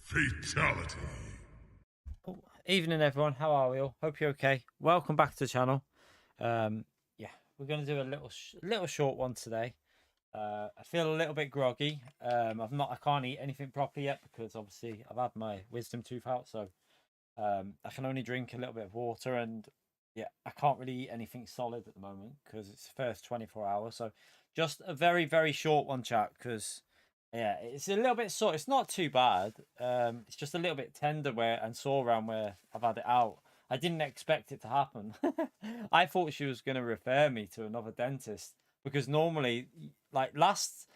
Fatality. Oh, evening everyone, how are we all? Hope you're okay. Welcome back to the channel. Yeah, we're going to do a little short one today. I feel a little bit groggy. I can't eat anything properly yet because obviously I've had my wisdom tooth out, so I can only drink a little bit of water, and yeah, I can't really eat anything solid at the moment because it's the first 24 hours. So just a very short one, chat, because yeah, it's a little bit sore. It's not too bad. It's just a little bit tender and sore around where I've had it out. I didn't expect it to happen. I thought she was going to refer me to another dentist because normally, like last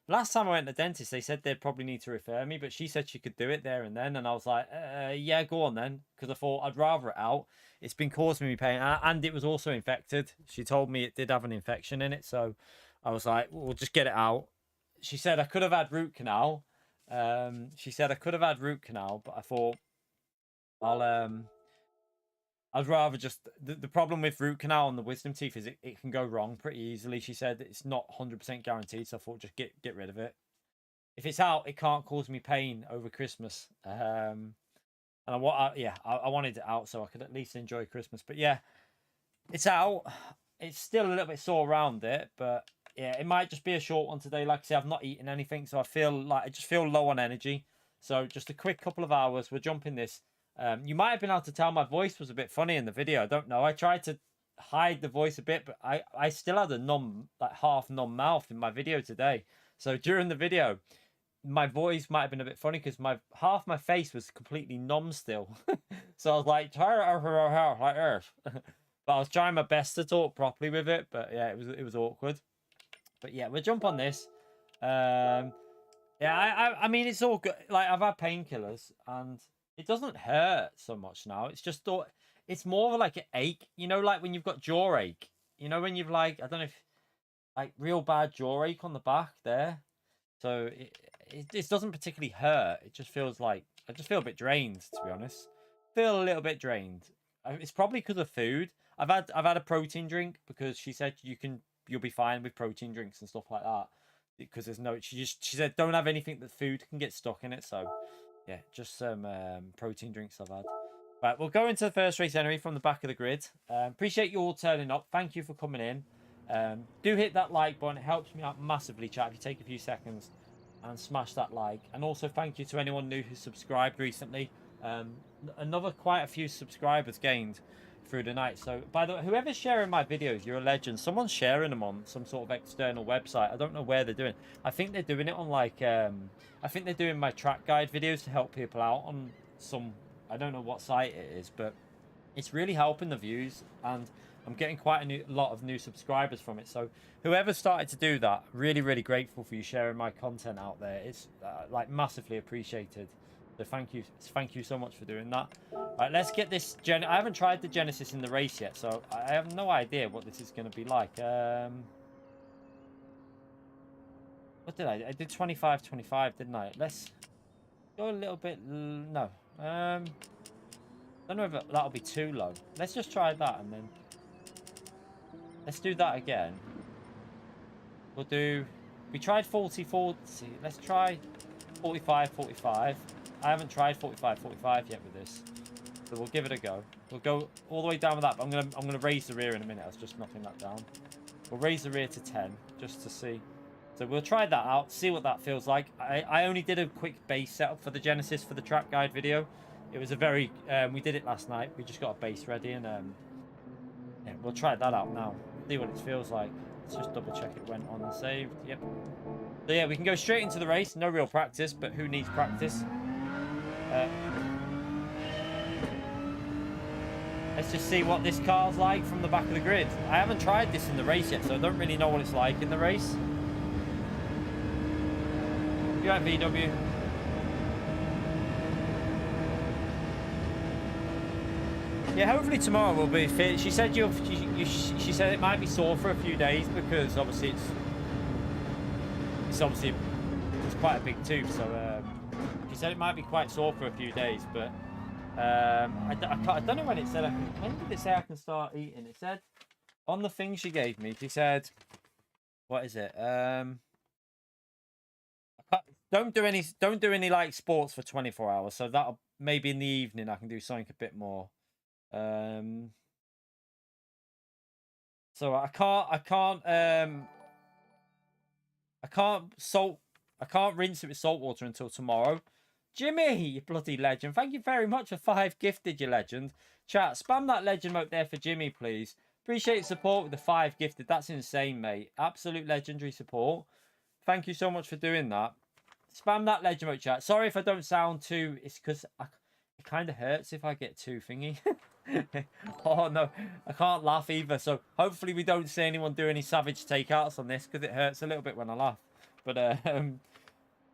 time I went to the dentist, they said they'd probably need to refer me, but she said she could do it there and then, and I was like, yeah, go on then, because I thought I'd rather it out. It's been causing me pain, and it was also infected. She told me it did have an infection in it, so I was like, we'll just get it out. She said I could have had root canal. She said I could have had root canal, but I thought I'd rather just the problem with root canal and the wisdom teeth is it can go wrong pretty easily. She said it's not 100% guaranteed, so I thought just get rid of it. If it's out, it can't cause me pain over Christmas. And I wanted it out so I could at least enjoy Christmas. But yeah, it's out. It's still a little bit sore around it, but yeah, it might just be a short one today. Like I say, I've not eaten anything, so I just feel low on energy. So just a quick couple of hours. We're jumping this. You might have been able to tell my voice was a bit funny in the video. I don't know. I tried to hide the voice a bit, but I still had a half numb mouth in my video today. So during the video, my voice might have been a bit funny because half my face was completely numb still. So I was like, like this. But I was trying my best to talk properly with it. But yeah, it was awkward. But yeah, we'll jump on this. Yeah, I mean, it's all good. Like, I've had painkillers and it doesn't hurt so much now. It's more of like an ache, you know, like when you've got jaw ache, you know, when you've like, I don't know if like real bad jaw ache on the back there. So it doesn't particularly hurt. It just feels like I just feel a bit drained, to be honest. Feel a little bit drained. It's probably because of food. I've had a protein drink because she said you'll be fine with protein drinks and stuff like that because there's no. She said don't have anything that food can get stuck in it. So yeah, just some protein drinks I've had. Right, we'll go into the first race anyway from the back of the grid. Appreciate you all turning up. Thank you for coming in. Do hit that like button. It helps me out massively, chat, if you take a few seconds and smash that like. And also thank you to anyone new who subscribed recently. Quite a few subscribers gained through the night. So by the way, whoever's sharing my videos, you're a legend. Someone's sharing them on some sort of external website. I don't know where they're doing. I think they're doing it on like I think they're doing my track guide videos to help people out on some, I don't know what site it is, but it's really helping the views, and I'm getting quite a lot of new subscribers from it. So whoever started to do that, really grateful for you sharing my content out there. It's like massively appreciated. So thank you so much for doing that. All right, let's get this I haven't tried the Genesis in the race yet, so I have no idea what this is going to be like. What did I did 25, didn't I? Let's go a little bit. No. I don't know if that'll be too low. Let's just try that, and then let's do that again. We tried 40. Let's try 45. I haven't tried 45 yet with this, so we'll give it a go. We'll go all the way down with that, but I'm gonna raise the rear in a minute. I was just knocking that down. We'll raise the rear to 10 just to see. So we'll try that out, see what that feels like. I only did a quick base setup for the Genesis for the track guide video. It was a very we did it last night. We just got a base ready, and yeah, we'll try that out now. See what it feels like. Let's just double check it went on and saved. Yep. So yeah, we can go straight into the race. No real practice, but who needs practice? Let's just see what this car's like from the back of the grid. I haven't tried this in the race yet, so I don't really know what it's like in the race. You at VW? Yeah, hopefully tomorrow will be fit. She said she said it might be sore for a few days because obviously it's quite a big tooth. So she said it might be quite sore for a few days, but I don't know when it said. When did it say I can start eating? It said on the thing she gave me. She said, "What is it?" don't do any like sports for 24 hours. So that'll maybe in the evening I can do something a bit more. So I can't rinse it with salt water until tomorrow. Jimmy, you bloody legend. Thank you very much for 5 gifted, you legend. Chat, spam that legend mode there for Jimmy, please. Appreciate support with the 5 gifted. That's insane, mate. Absolute legendary support. Thank you so much for doing that. Spam that legend mode, chat. Sorry if I don't sound too... It's because it kind of hurts if I get too thingy. Oh, no. I can't laugh either. So hopefully we don't see anyone do any savage takeouts on this because it hurts a little bit when I laugh. But,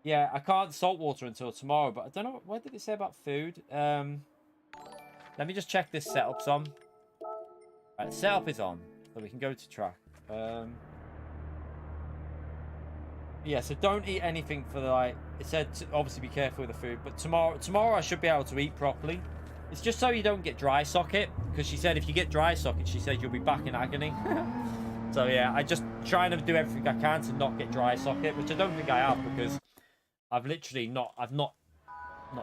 yeah, I can't salt water until tomorrow. But I don't know. What did it say about food? Let me just check this setup's on. Right, setup is on. So we can go to track. Yeah, so don't eat anything for the, like, it said to obviously be careful with the food, but tomorrow I should be able to eat properly. It's just so you don't get dry socket, because she said if you get dry socket, she said you'll be back in agony. So yeah, I just trying to do everything I can to not get dry socket, which I don't think I have, because I've literally not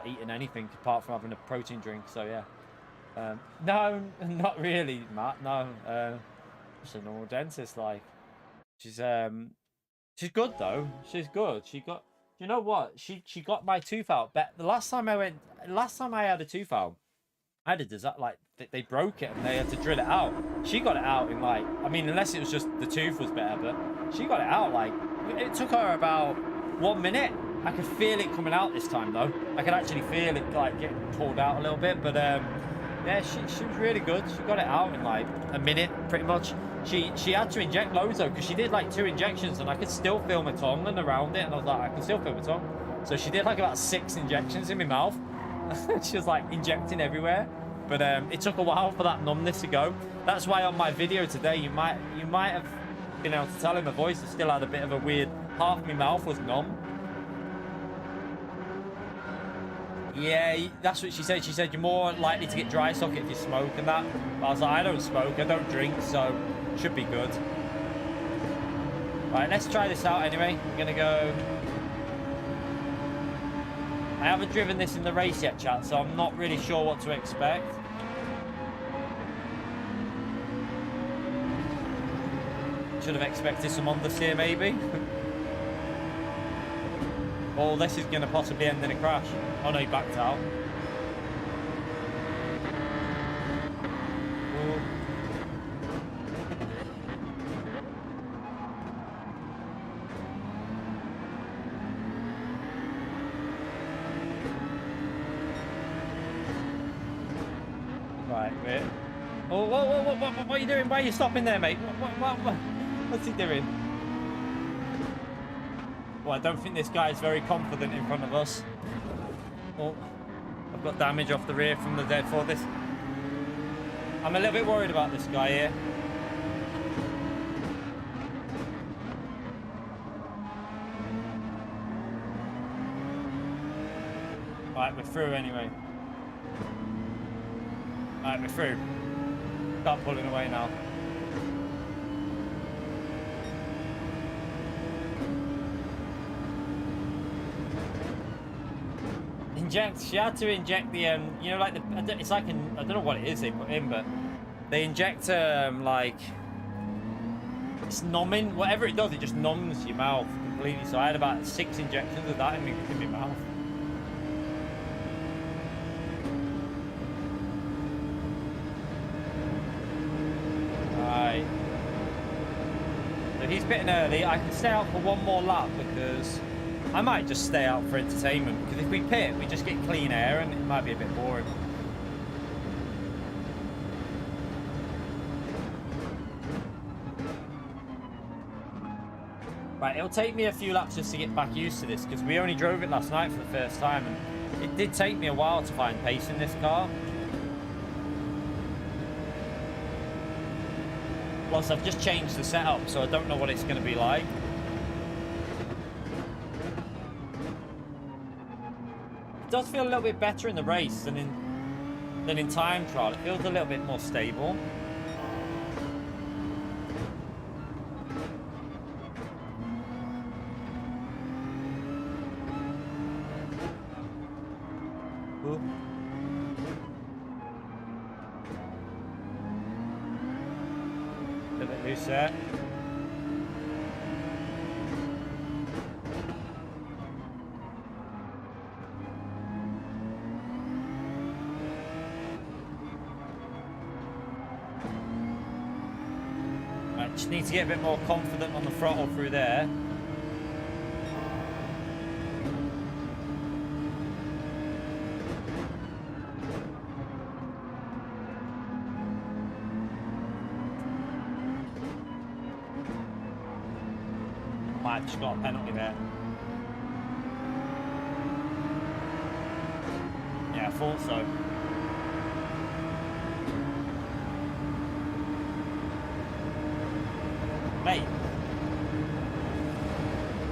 eaten anything apart from having a protein drink. So yeah, no, not really, Matt. No, just a normal dentist. Like, she's good though. She's good. She got, you know what? She got my tooth out. But the last time I had a tooth out, I had a disaster. Like they broke it and they had to drill it out. She got it out in like, I mean, unless it was just the tooth was better, but she got it out like it took her about 1 minute. I could feel it coming out this time though. I could actually feel it like getting pulled out a little bit. But yeah, she was really good. She got it out in like a minute, pretty much. She had to inject loads though, because she did like 2 injections and I could still feel my tongue and around it, and I was like, I can still feel my tongue. So she did like about 6 injections in my mouth. She was like injecting everywhere. But it took a while for that numbness to go. That's why on my video today, you might have been able to tell in my voice, it still had a bit of a weird, half my mouth was numb. Yeah, that's what she said. She said you're more likely to get dry socket if you smoke and that. But I was like, I don't smoke, I don't drink, so should be good. Right, let's try this out anyway. We're gonna go. I haven't driven this in the race yet, chat, so I'm not really sure what to expect. Should have expected some understeer maybe. Or this is going to possibly end in a crash. Oh no, he backed out. Ooh. Right, wait. Oh, whoa, what are you doing? Why are you stopping there, mate? What's he doing? Well, I don't think this guy is very confident in front of us. Oh, I've got damage off the rear from the dead for this. I'm a little bit worried about this guy here. Right, we're through anyway. Right, we're through. Start pulling away now. She had to inject the you know, like the, it's like I don't know what it is they put in, but they inject like, it's numbing, whatever it does, it just numbs your mouth completely. So I had about 6 injections of that in my mouth. Right, so he's bitten early. I can stay out for 1 more lap because I might just stay out for entertainment, because if we pit, we just get clean air and it might be a bit boring. Right, it'll take me a few laps just to get back used to this, because we only drove it last night for the first time, and it did take me a while to find pace in this car. Plus, I've just changed the setup, so I don't know what it's going to be like. It does feel a little bit better in the race than in time trial. It feels a little bit more stable. Corsair. Right, just need to get a bit more confident on the throttle through there. I just got a penalty there. Yeah, I thought so. Mate,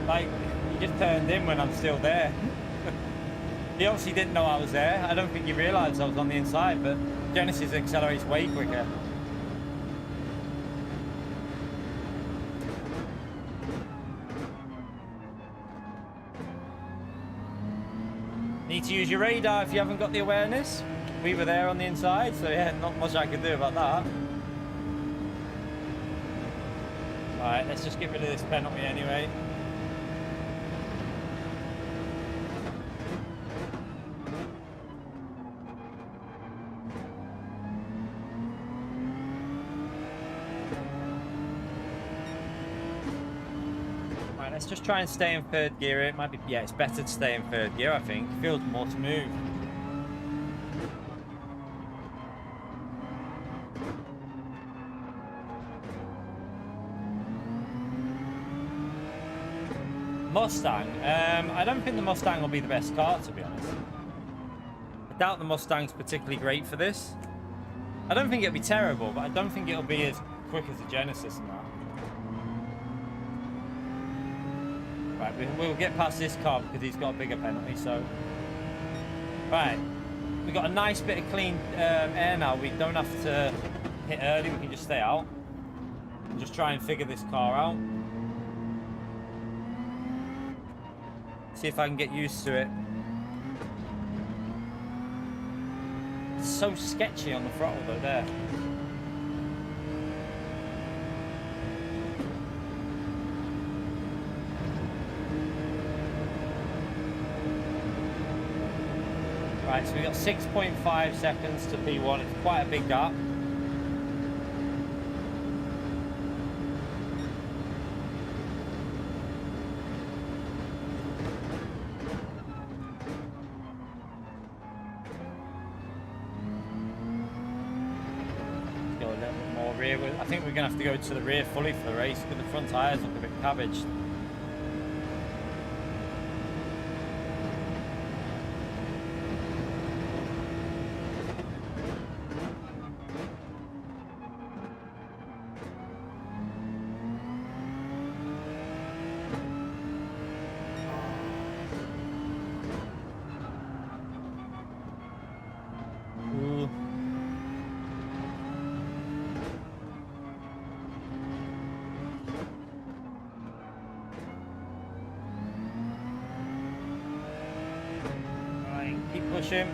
like, you just turned in when I'm still there. He obviously didn't know I was there. I don't think he realised I was on the inside, but Genesis accelerates way quicker. Need to use your radar if you haven't got the awareness. We were there on the inside, so yeah, not much I could do about that. Alright, let's just get rid of this penalty anyway. Alright, let's just try and stay in third gear. It might be, yeah, it's better to stay in third gear, I think. It feels more smooth. Mustang. I don't think the Mustang will be the best car, to be honest. I doubt the Mustang's particularly great for this. I don't think it'll be terrible, but I don't think it'll be as quick as the Genesis and that. Right, we'll get past this car because he's got a bigger penalty, so... Right, we've got a nice bit of clean air now. We don't have to hit early, we can just stay out. And just try and figure this car out. See if I can get used to it. It's so sketchy on the throttle though, there. Right, so we've got 6.5 seconds to P1. It's quite a big gap. I think we're going to have to go to the rear fully for the race because the front tyres look a bit cabbaged. Push him.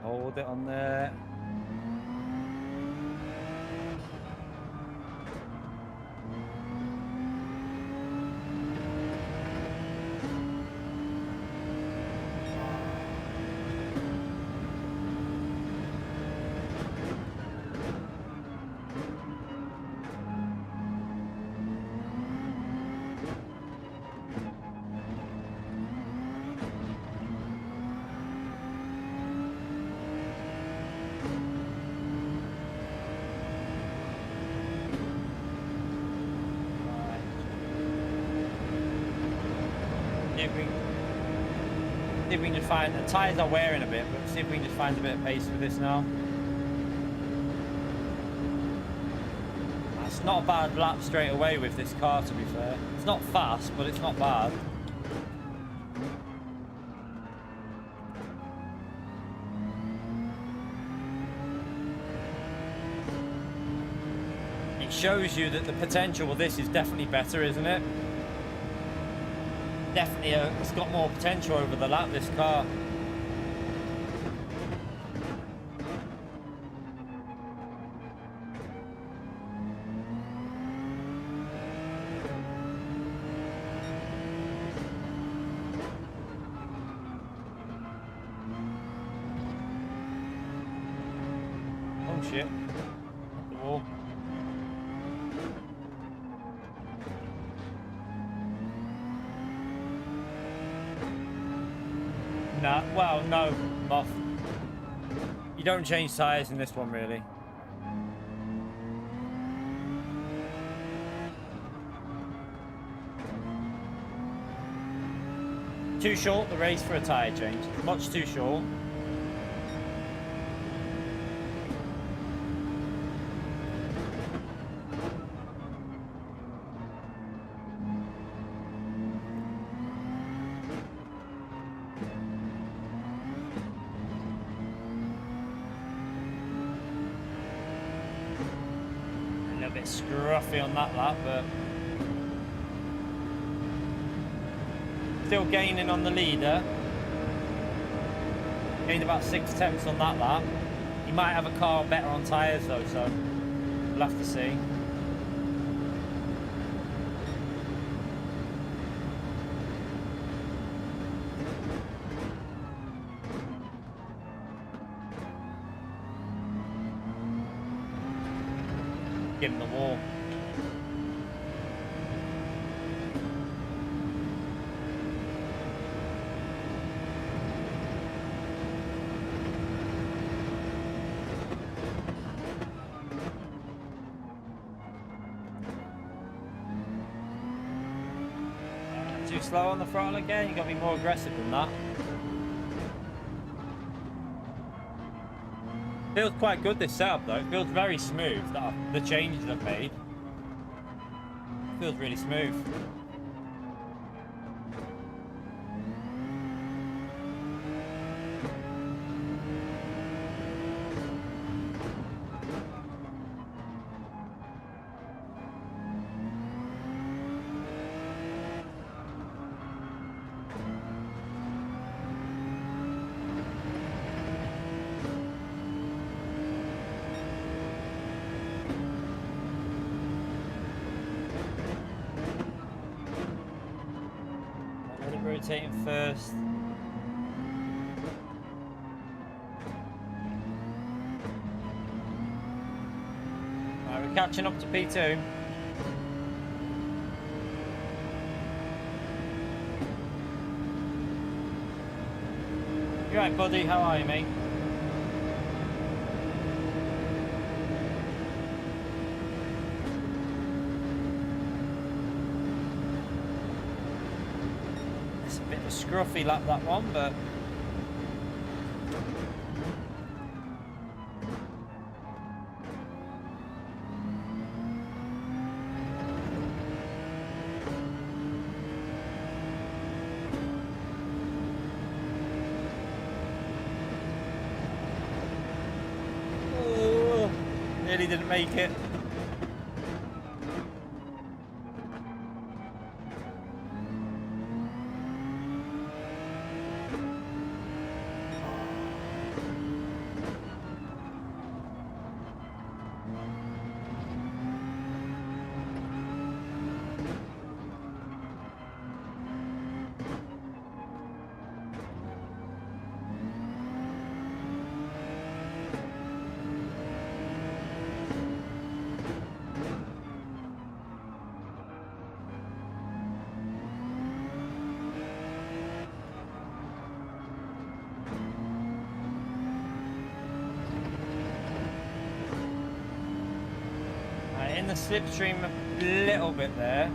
Hold it on there. See if we can just find, the tyres are wearing a bit, but see if we can just find a bit of pace with this now. That's not a bad lap straight away with this car, to be fair. It's not fast, but it's not bad. It shows you that the potential with this is definitely better, isn't it? Definitely, it's got more potential over the lap, this car. shit. The wall. Nah, well, no, Moth. You don't change tyres in this one, really. Too short, the race for a tyre change. Much too short. A little bit scruffy on that lap, but still gaining on the leader. Gained about 6 tenths on that lap. He might have a car better on tyres though, so we'll have to see. Give him the wall. Too slow on the throttle again. You got to be more aggressive than that. Feels quite good, this setup though. It feels very smooth. The changes I've made. Feels really smooth. Rotating first. Alright, we're catching up to P2. You right, buddy? How are you, mate? Scruffy lap that one, but oh, nearly didn't make it. In the slipstream a little bit there.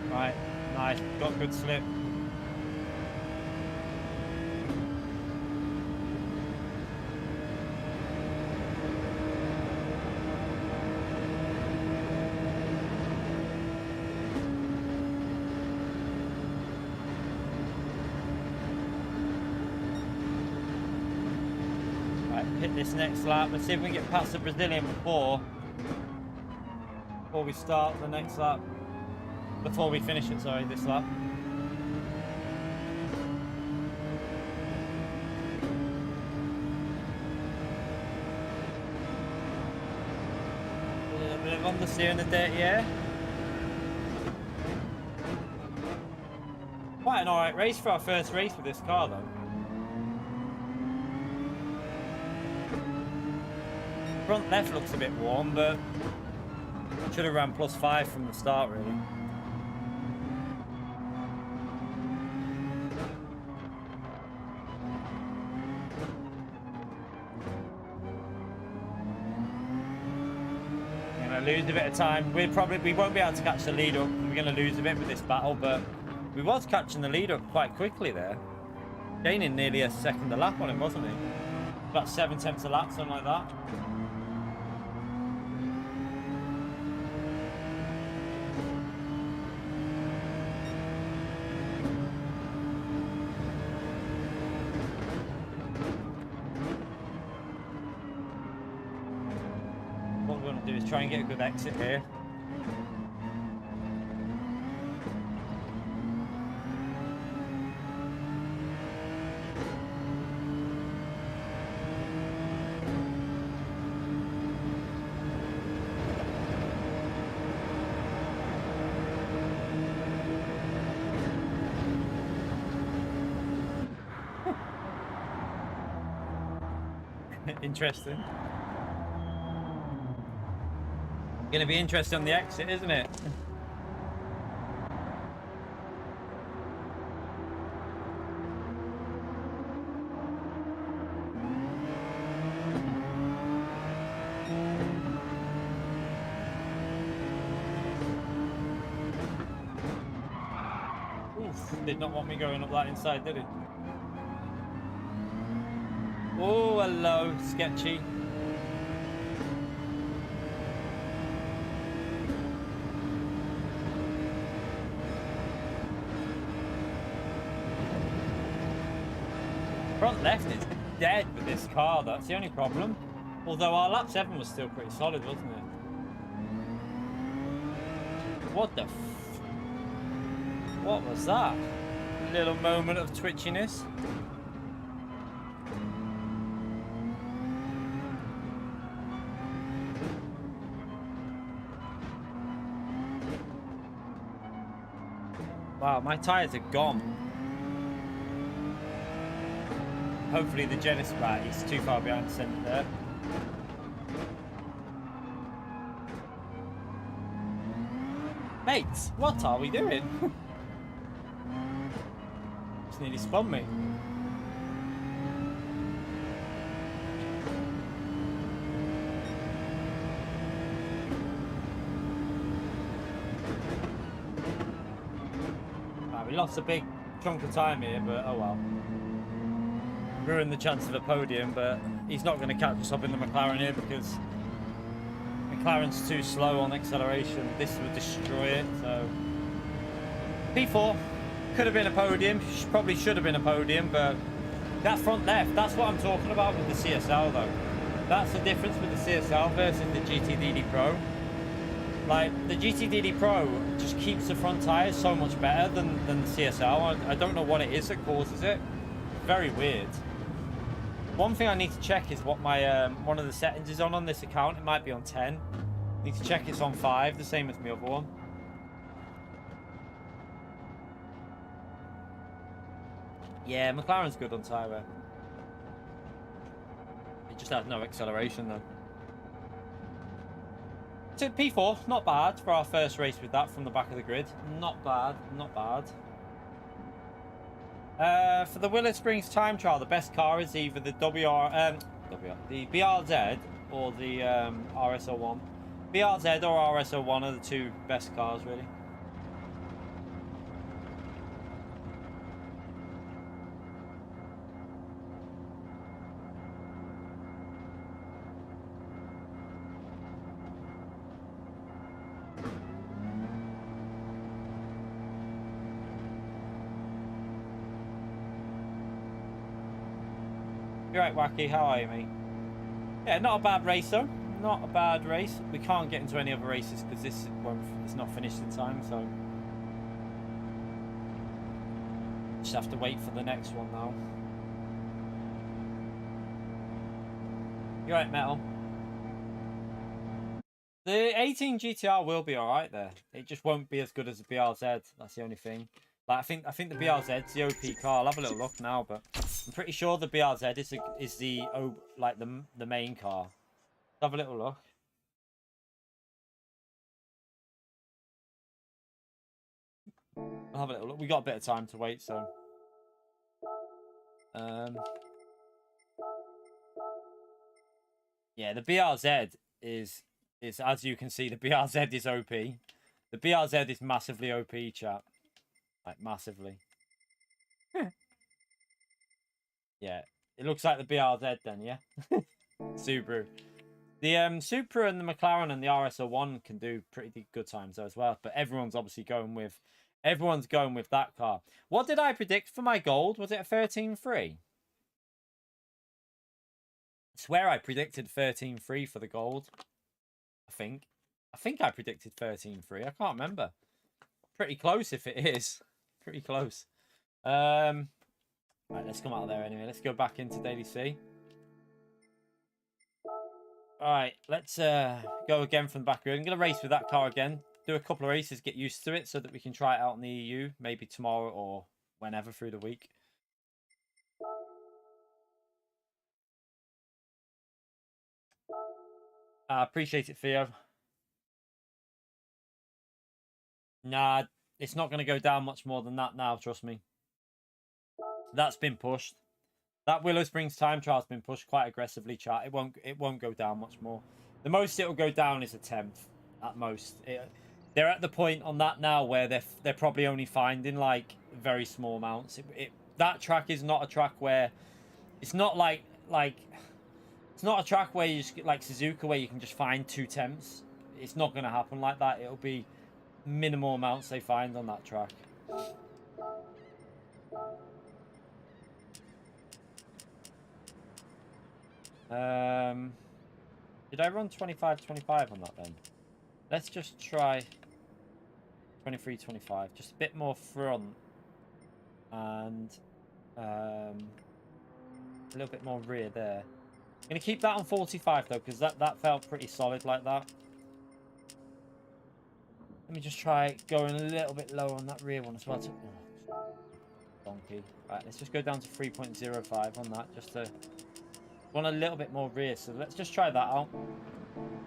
Right, nice, got good slip. Hit this next lap. Let's see if we can get past the Brazilian before we start the next lap. Before we finish it, sorry, this lap. of understeer in the dirty air. Quite an alright race for our first race with this car though. Front left looks a bit warm, but should have ran +5 from the start really. Lose a bit of time. We won't be able to catch the lead up. We're going to lose a bit with this battle, but we was catching the lead up quite quickly there. Gaining nearly a second a lap on him, wasn't he? About 7/10 a lap, something like that. Do is try and get a good exit here. Interesting. Going to be interesting on the exit, isn't it? Oof, did not want me going up that inside, did he? Oh, hello, sketchy. Front left is dead with this car, that's the only problem. Although our lap 7 was still pretty solid, wasn't it? What the f... What was that? Little moment of twitchiness. Wow, my tyres are gone. Hopefully the Genesis rat, he's too far behind the centre there. Mates, what are we doing? Just nearly spun me. Right, we lost a big chunk of time here, but oh well. Ruined the chance of a podium, but he's not going to catch us up in the McLaren here because McLaren's too slow on acceleration. This would destroy it. So P4 could have been a podium, probably should have been a podium, but that front left, that's what I'm talking about with the CSL though. That's the difference with the CSL versus the GTDD Pro. Like the GTDD Pro just keeps the front tires so much better than the CSL. I don't know what it is that causes it. Very weird. One thing I need to check is what my one of the settings is on this account. It might be on 10. I need to check it's on 5, the same as my other one. Yeah, McLaren's good on tyre wear. It just has no acceleration though. So P4, not bad for our first race with that from the back of the grid. Not bad, not bad. For the Willow Springs time trial, the best car is either the the BRZ or the RS01. BRZ or RS01 are the two best cars, really. You're right, Wacky. How are you, mate? Yeah, not a bad race, though. Not a bad race. We can't get into any other races because this is not finished in time, so... just have to wait for the next one now. You're right, Metal. The 18 GTR will be all right there. It just won't be as good as the BRZ. That's the only thing. Like I think the BRZ's the OP car. I'll have a little look now, but I'm pretty sure the BRZ is the like the main car. Let's have a little look. I'll have a little look. We got a bit of time to wait, so yeah, the BRZ is as you can see, the BRZ is OP. The BRZ is massively OP, chat. Like massively. Yeah, it looks like the BRZ then, yeah. Subaru. The Supra and the McLaren and the RS01 can do pretty good times though as well. But everyone's obviously going with that car. What did I predict for my gold? Was it a 13.3? I swear I predicted 13.3 for the gold. I think I predicted 13.3. I can't remember. Pretty close if it is. Pretty close. Right, let's come out of there anyway. Let's go back into Daily C. Alright, let's go again from the back road. I'm going to race with that car again. Do a couple of races, get used to it so that we can try it out in the EU. Maybe tomorrow or whenever through the week. I appreciate it, Theo. Nah, it's not going to go down much more than that now, trust me. That's been pushed. That Willow Springs time trial's been pushed quite aggressively, chat. It won't go down much more. The most it'll go down is a 10th at most. They're at the point on that now where they're probably only finding like very small amounts. That track is not a track where it's not like it's not a track where you just like Suzuka where you can just find 2 tenths. It's not going to happen like that. It'll be minimal amounts they find on that track. Did I run 25-25 on that then? Let's just try 23-25. Just a bit more front and a little bit more rear there. I'm going to keep that on 45 though, because that felt pretty solid like that. Let me just try going a little bit lower on that rear one as well. Oh, donkey. Right, let's just go down to 3.05 on that, just to want a little bit more rear. So let's just try that out.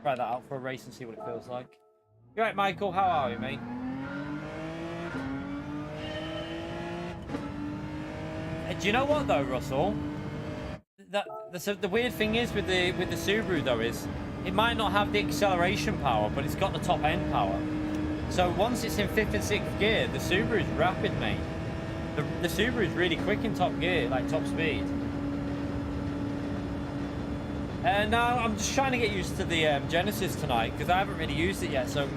Try that out for a race and see what it feels like. You right, Michael? How are you, mate? Do you know what though, Russell? The weird thing is with the Subaru though is it might not have the acceleration power, but it's got the top end power. So once it's in 5th and 6th gear, the Subaru is rapid, mate. The Subaru is really quick in top gear, like top speed. And now I'm just trying to get used to the Genesis tonight because I haven't really used it yet. So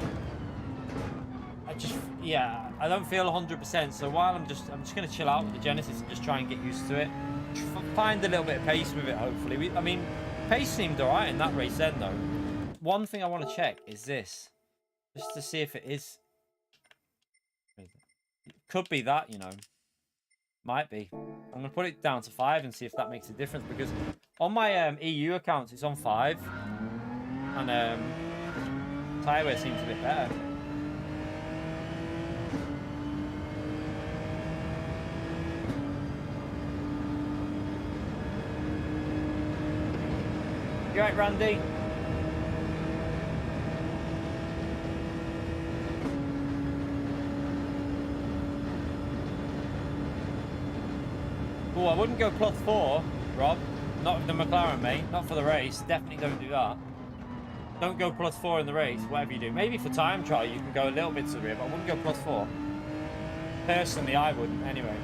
I don't feel 100%. So while I'm just going to chill out with the Genesis and just try and get used to it. Find a little bit of pace with it, hopefully. I mean, pace seemed alright in that race then, though. One thing I want to check is this. Just to see if it is. It could be that, you know. Might be. I'm going to put it down to 5 and see if that makes a difference. Because on my EU accounts, it's on 5. And tyre wear seems a bit better. You right, Randy? Oh, I wouldn't go plus 4, Rob. Not with the McLaren, mate. Not for the race. Definitely don't do that. Don't go plus 4 in the race, whatever you do. Maybe for time trial you can go a little bit to the rear, but I wouldn't go plus 4. Personally, I wouldn't, anyway.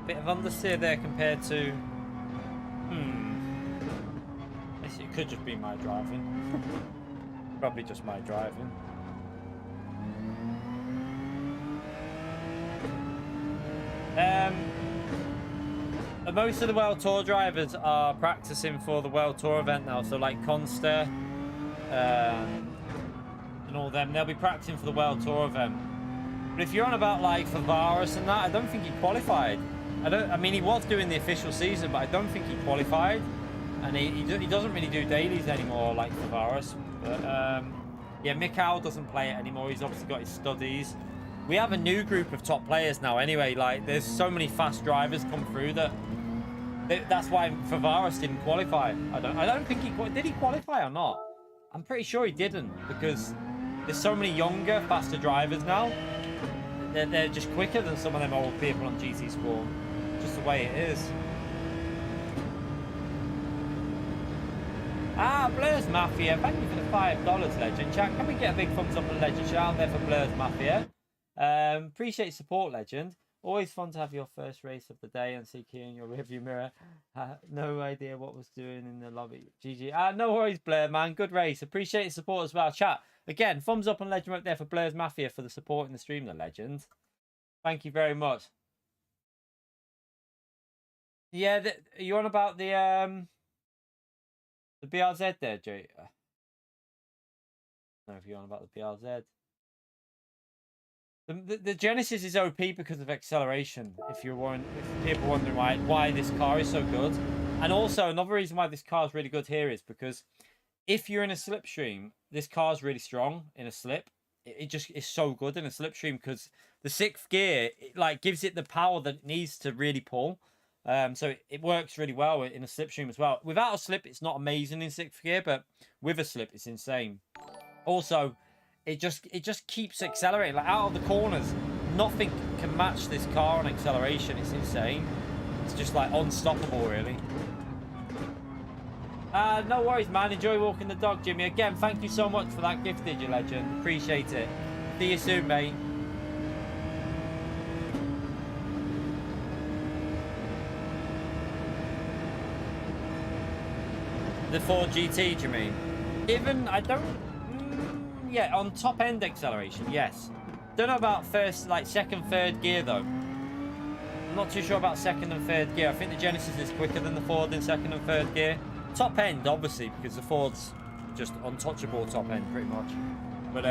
Bit of understeer there compared to it could just be my driving. Probably just my driving. Most of the World Tour drivers are practicing for the World Tour event now. So like Conster and all them, they'll be practicing for the World Tour event. But if you're on about like Favaris and that, I don't think he qualified. I mean, he was doing the official season, but I don't think he qualified. And he doesn't really do dailies anymore like Favaris. But yeah, Mikhail doesn't play it anymore. He's obviously got his studies. We have a new group of top players now anyway. Like, there's so many fast drivers come through that's why Favaris didn't qualify. I don't think did he qualify or not? I'm pretty sure he didn't, because there's so many younger, faster drivers now. They're just quicker than some of them old people on GT Sport. Just the way it is. Ah, Blur's Mafia, thank you for the $5, Legend. Chat, can we get a big thumbs up on Legend? Shout out there for Blur's Mafia. Appreciate support, Legend. Always fun to have your first race of the day and see Kia in your rearview mirror. No idea what was doing in the lobby. GG. No worries, Blur, man. Good race. Appreciate your support as well. Chat, again, thumbs up on Legend up there for Blur's Mafia for the support in the stream, the Legend. Thank you very much. Yeah, are you on about the BRZ there, Jay? I don't know if you're on about the BRZ. The Genesis is OP because of acceleration. If people are wondering why this car is so good, and also another reason why this car is really good here is because if you're in a slipstream, this car is really strong in a slip. It just is so good in a slipstream because the sixth gear like gives it the power that it needs to really pull. So it works really well in a slipstream as well. Without a slip, it's not amazing in sixth gear, but with a slip, it's insane. Also, it just keeps accelerating. Like, out of the corners, nothing can match this car on acceleration. It's insane. It's just like unstoppable, really. No worries, man. Enjoy walking the dog, Jimmy. Again, thank you so much for that gift, did you, Legend? Appreciate it. See you soon, mate. The Ford GT, do you mean? Even, I don't... yeah, on top end acceleration, yes. Don't know about second, third gear though. I'm not too sure about second and third gear. I think the Genesis is quicker than the Ford in second and third gear. Top end, obviously, because the Ford's just untouchable top end, pretty much. But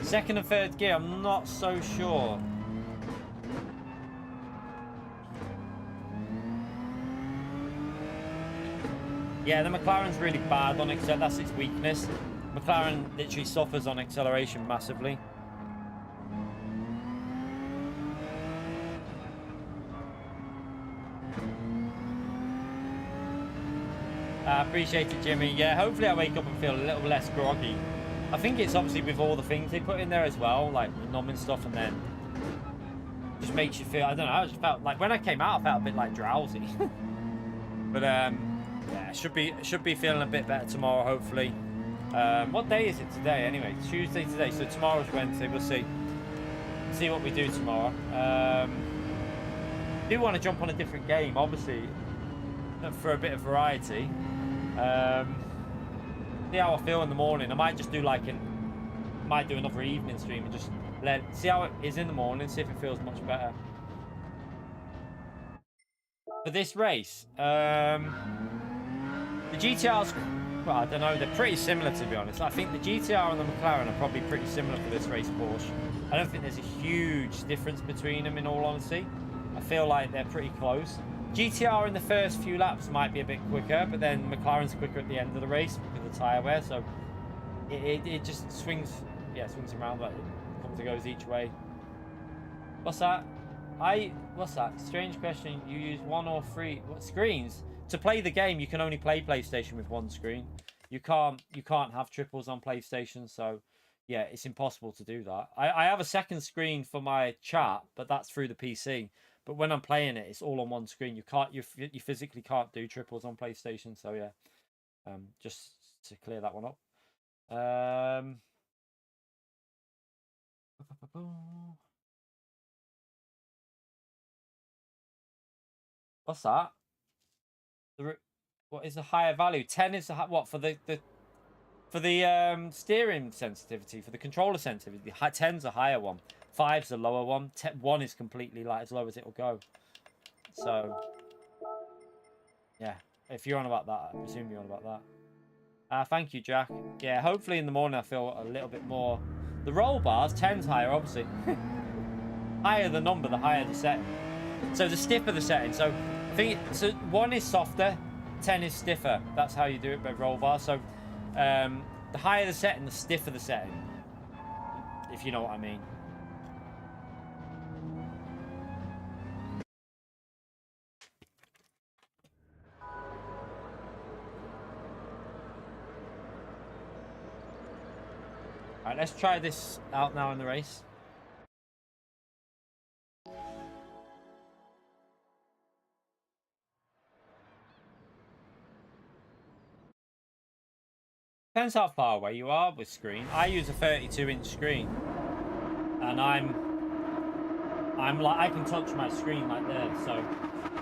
second and third gear, I'm not so sure. Yeah, the McLaren's really bad on acceleration. That's its weakness. McLaren literally suffers on acceleration massively. I appreciate it, Jimmy. Yeah, hopefully I wake up and feel a little less groggy. I think it's obviously with all the things they put in there as well, like the numbing stuff, and then just makes you feel, I don't know, I just felt like when I came out I felt a bit like drowsy. But yeah, should be feeling a bit better tomorrow, hopefully. What day is it today anyway? It's Tuesday today, so tomorrow's Wednesday. We'll see what we do tomorrow. I do want to jump on a different game, obviously, for a bit of variety. See how I feel in the morning. I might just do might do another evening stream and just see how it is in the morning, see if it feels much better. For this race, the GTR's, well, I don't know, they're pretty similar, to be honest. I think the GTR and the McLaren are probably pretty similar for this race, Porsche. I don't think there's a huge difference between them, in all honesty. I feel like they're pretty close. GTR in the first few laps might be a bit quicker, but then McLaren's quicker at the end of the race because of the tyre wear, so it just swings around, but it comes and goes each way. What's that? What's that? Strange question. You use one or three screens? To play the game, you can only play PlayStation with one screen. You can't have triples on PlayStation, so yeah, it's impossible to do that. I have a second screen for my chat, but that's through the PC. But when I'm playing it, it's all on one screen. You physically can't do triples on PlayStation, so yeah. Just to clear that one up. What's that? What is the higher value? 10 is the what for the steering sensitivity, for the controller sensitivity. 10's a higher one. 5's the lower one. 1 is completely like as low as it'll go. So, yeah. If you're on about that, I presume you're on about that. Thank you, Jack. Yeah, hopefully in the morning I feel a little bit more. The roll bars, 10's higher, obviously. Higher the number, the higher the setting. So the stiffer the setting. So I think so 1 is softer, 10 is stiffer. That's how you do it by roll bars. So the higher the setting, the stiffer the setting. If you know what I mean. All right, let's try this out now in the race. Depends how far away you are with screen. I use a 32-inch screen, and I'm like, I can touch my screen like this. So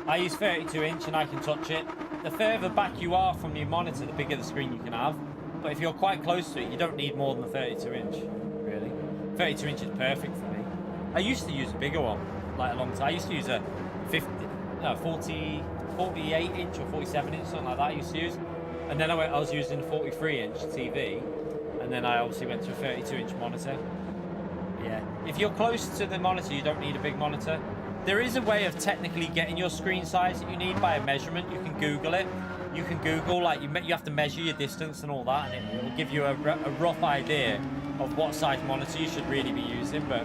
I use 32-inch and I can touch it. The further back you are from your monitor, the bigger the screen you can have. But if you're quite close to it, you don't need more than the 32-inch, really. 32-inch is perfect for me. I used to use a bigger one, like a long time. I used to use a 48-inch or 47-inch, something like that I used to use. And then I was using a 43-inch TV, and then I obviously went to a 32-inch monitor. Yeah, if you're close to the monitor, you don't need a big monitor. There is a way of technically getting your screen size that you need by a measurement. You can Google it. You can Google, like, you have to measure your distance and all that, and it will give you a rough idea of what size monitor you should really be using. But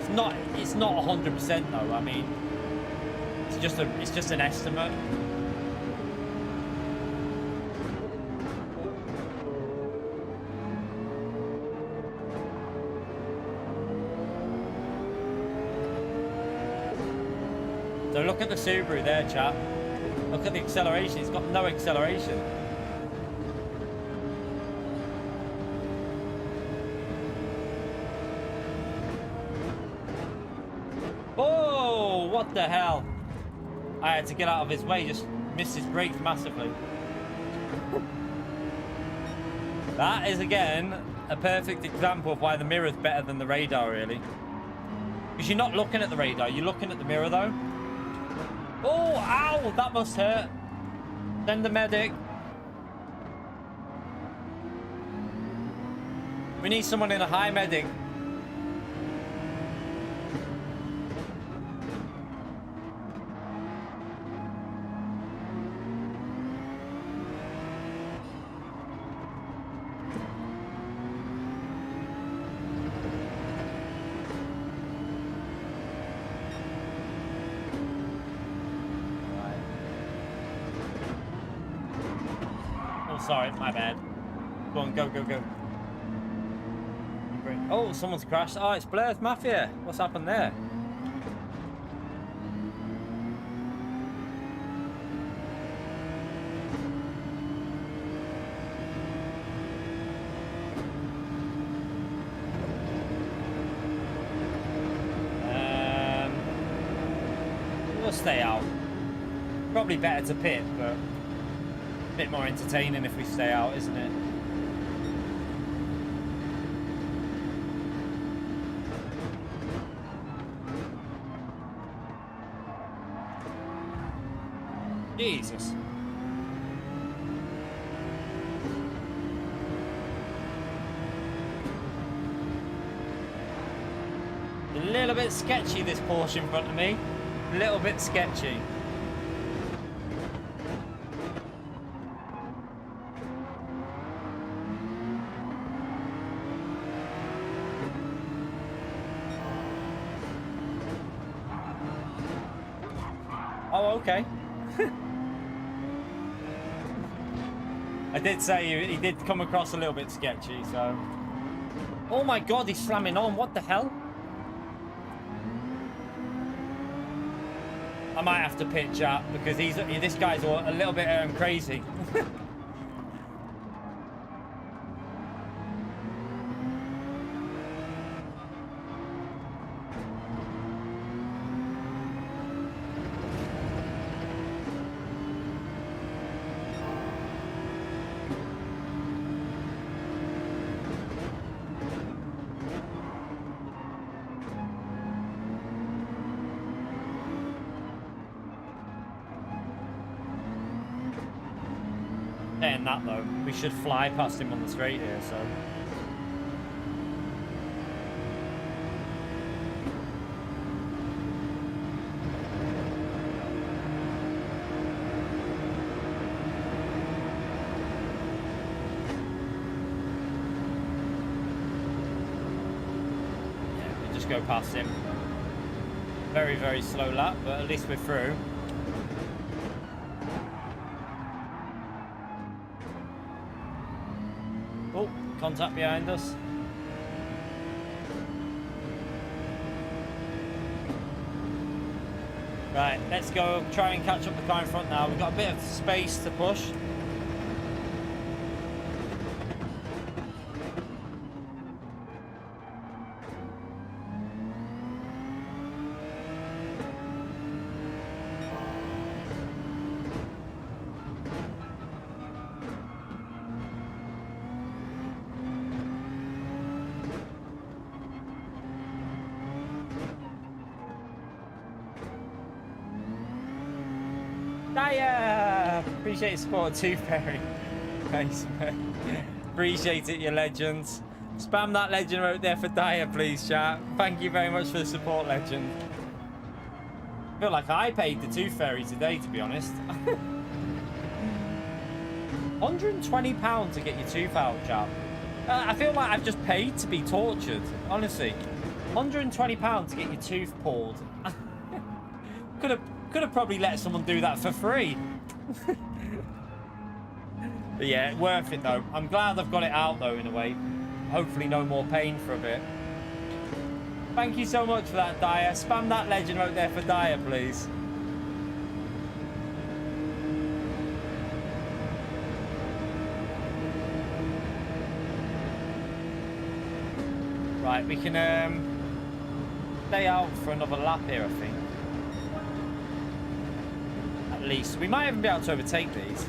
it's not 100% though. I mean, it's just an estimate. So look at the Subaru there, chap. Look at the acceleration. It's got no acceleration. Oh, what the hell? I had to get out of his way. Just missed his brakes massively. That is, again, a perfect example of why the mirror's better than the radar, really. Because you're not looking at the radar. You're looking at the mirror, though. Oh, ow, that must hurt. Send the medic. We need someone in a high medic. Sorry, my bad. Go on, go, go, go. Oh, someone's crashed. Oh, it's Blair's Mafia. What's happened there? We'll stay out. Probably better to pit, but a bit more entertaining if we stay out, isn't it? Jesus. A little bit sketchy, this Porsche in front of me. A little bit sketchy. Oh, okay. I did say he did come across a little bit sketchy, so... Oh my god, he's slamming on. What the hell? I might have to pitch up because this guy's a little bit crazy. Saying that though, we should fly past him on the straight here, so. Yeah, we just go past him. Very, very slow lap, but at least we're through. Oh, contact behind us. Right, let's go try and catch up the car in front now. We've got a bit of space to push. Daya! Appreciate your support, Tooth Fairy. Thanks, man. Appreciate it, you legends. Spam that legend right there for Daya, please, chat. Thank you very much for the support, legend. I feel like I paid the Tooth Fairy today, to be honest. £120 to get your tooth out, chat. I feel like I've just paid to be tortured, honestly. £120 to get your tooth pulled. Could have probably let someone do that for free. But yeah, worth it though. I'm glad I've got it out though, in a way. Hopefully no more pain for a bit. Thank you so much for that, Daya. Spam that legend right there for Daya, please. Right, we can stay out for another lap here, I think. At least. We might even be able to overtake these.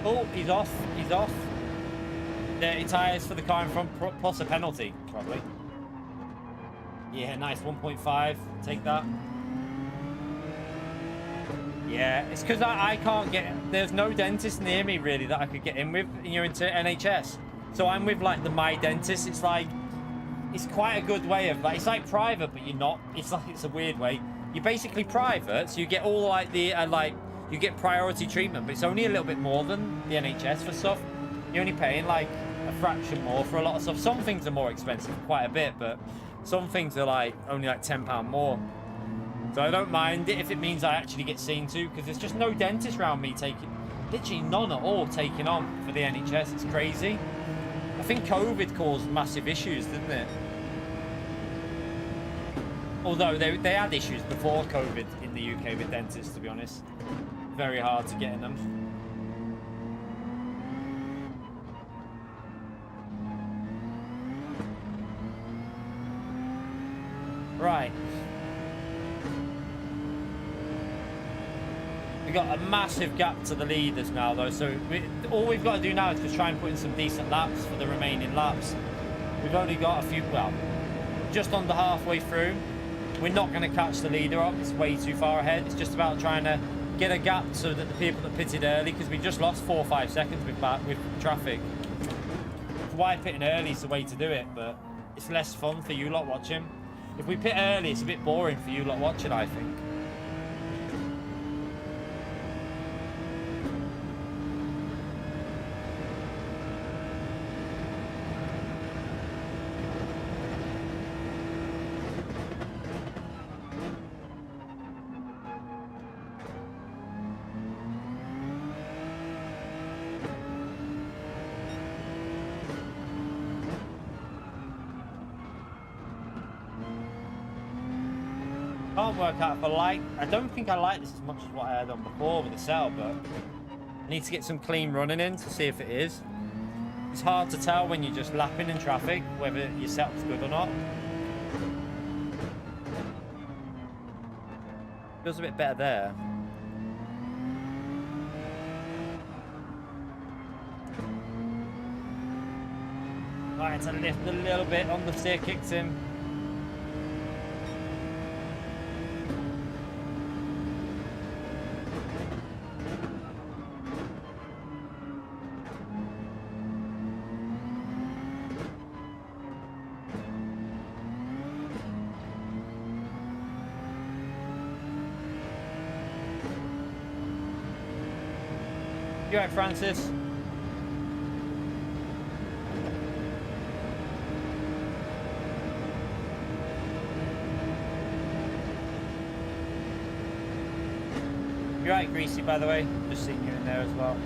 Oh, he's off. He's off. Dirty tyres for the car in front, plus a penalty, probably. Yeah, nice. 1.5. Take that. Yeah, it's because I can't get... There's no dentist near me, really, that I could get in with, you know, into NHS. So I'm with, like, the My Dentist. It's like... It's quite a good way of... Like, it's like private, but you're not. It's like... It's a weird way. You're basically private, so you get all, like, the... like, you get priority treatment, but it's only a little bit more than the NHS for stuff. You're only paying, like, a fraction more for a lot of stuff. Some things are more expensive, quite a bit, but some things are, like, only, like, £10 more. So I don't mind it if it means I actually get seen to, because there's just no dentist around me taking, literally none at all taking on for the NHS. It's crazy. I think COVID caused massive issues, didn't it? Although they had issues before COVID in the UK with dentists, to be honest. Very hard to get in them. Right. We've got a massive gap to the leaders now, though, so all we've got to do now is just try and put in some decent laps for the remaining laps. We've only got a few, well, just under halfway through. We're not going to catch the leader up. It's way too far ahead. It's just about trying to get a gap so that the people that pitted early, because we just lost 4 or 5 seconds with traffic. That's why pitting early is the way to do it, but it's less fun for you lot watching. If we pit early, it's a bit boring for you lot watching, I think. Can't work out if I like... I don't think I like this as much as what I had on before with the setup, but I need to get some clean running in to see if it is. It's hard to tell when you're just lapping in traffic whether your setup's good or not. Feels a bit better there. Right, to lift a little bit on the steer kicks in. You right, Francis? You're right, Greasy, by the way. Just seeing you in there as well.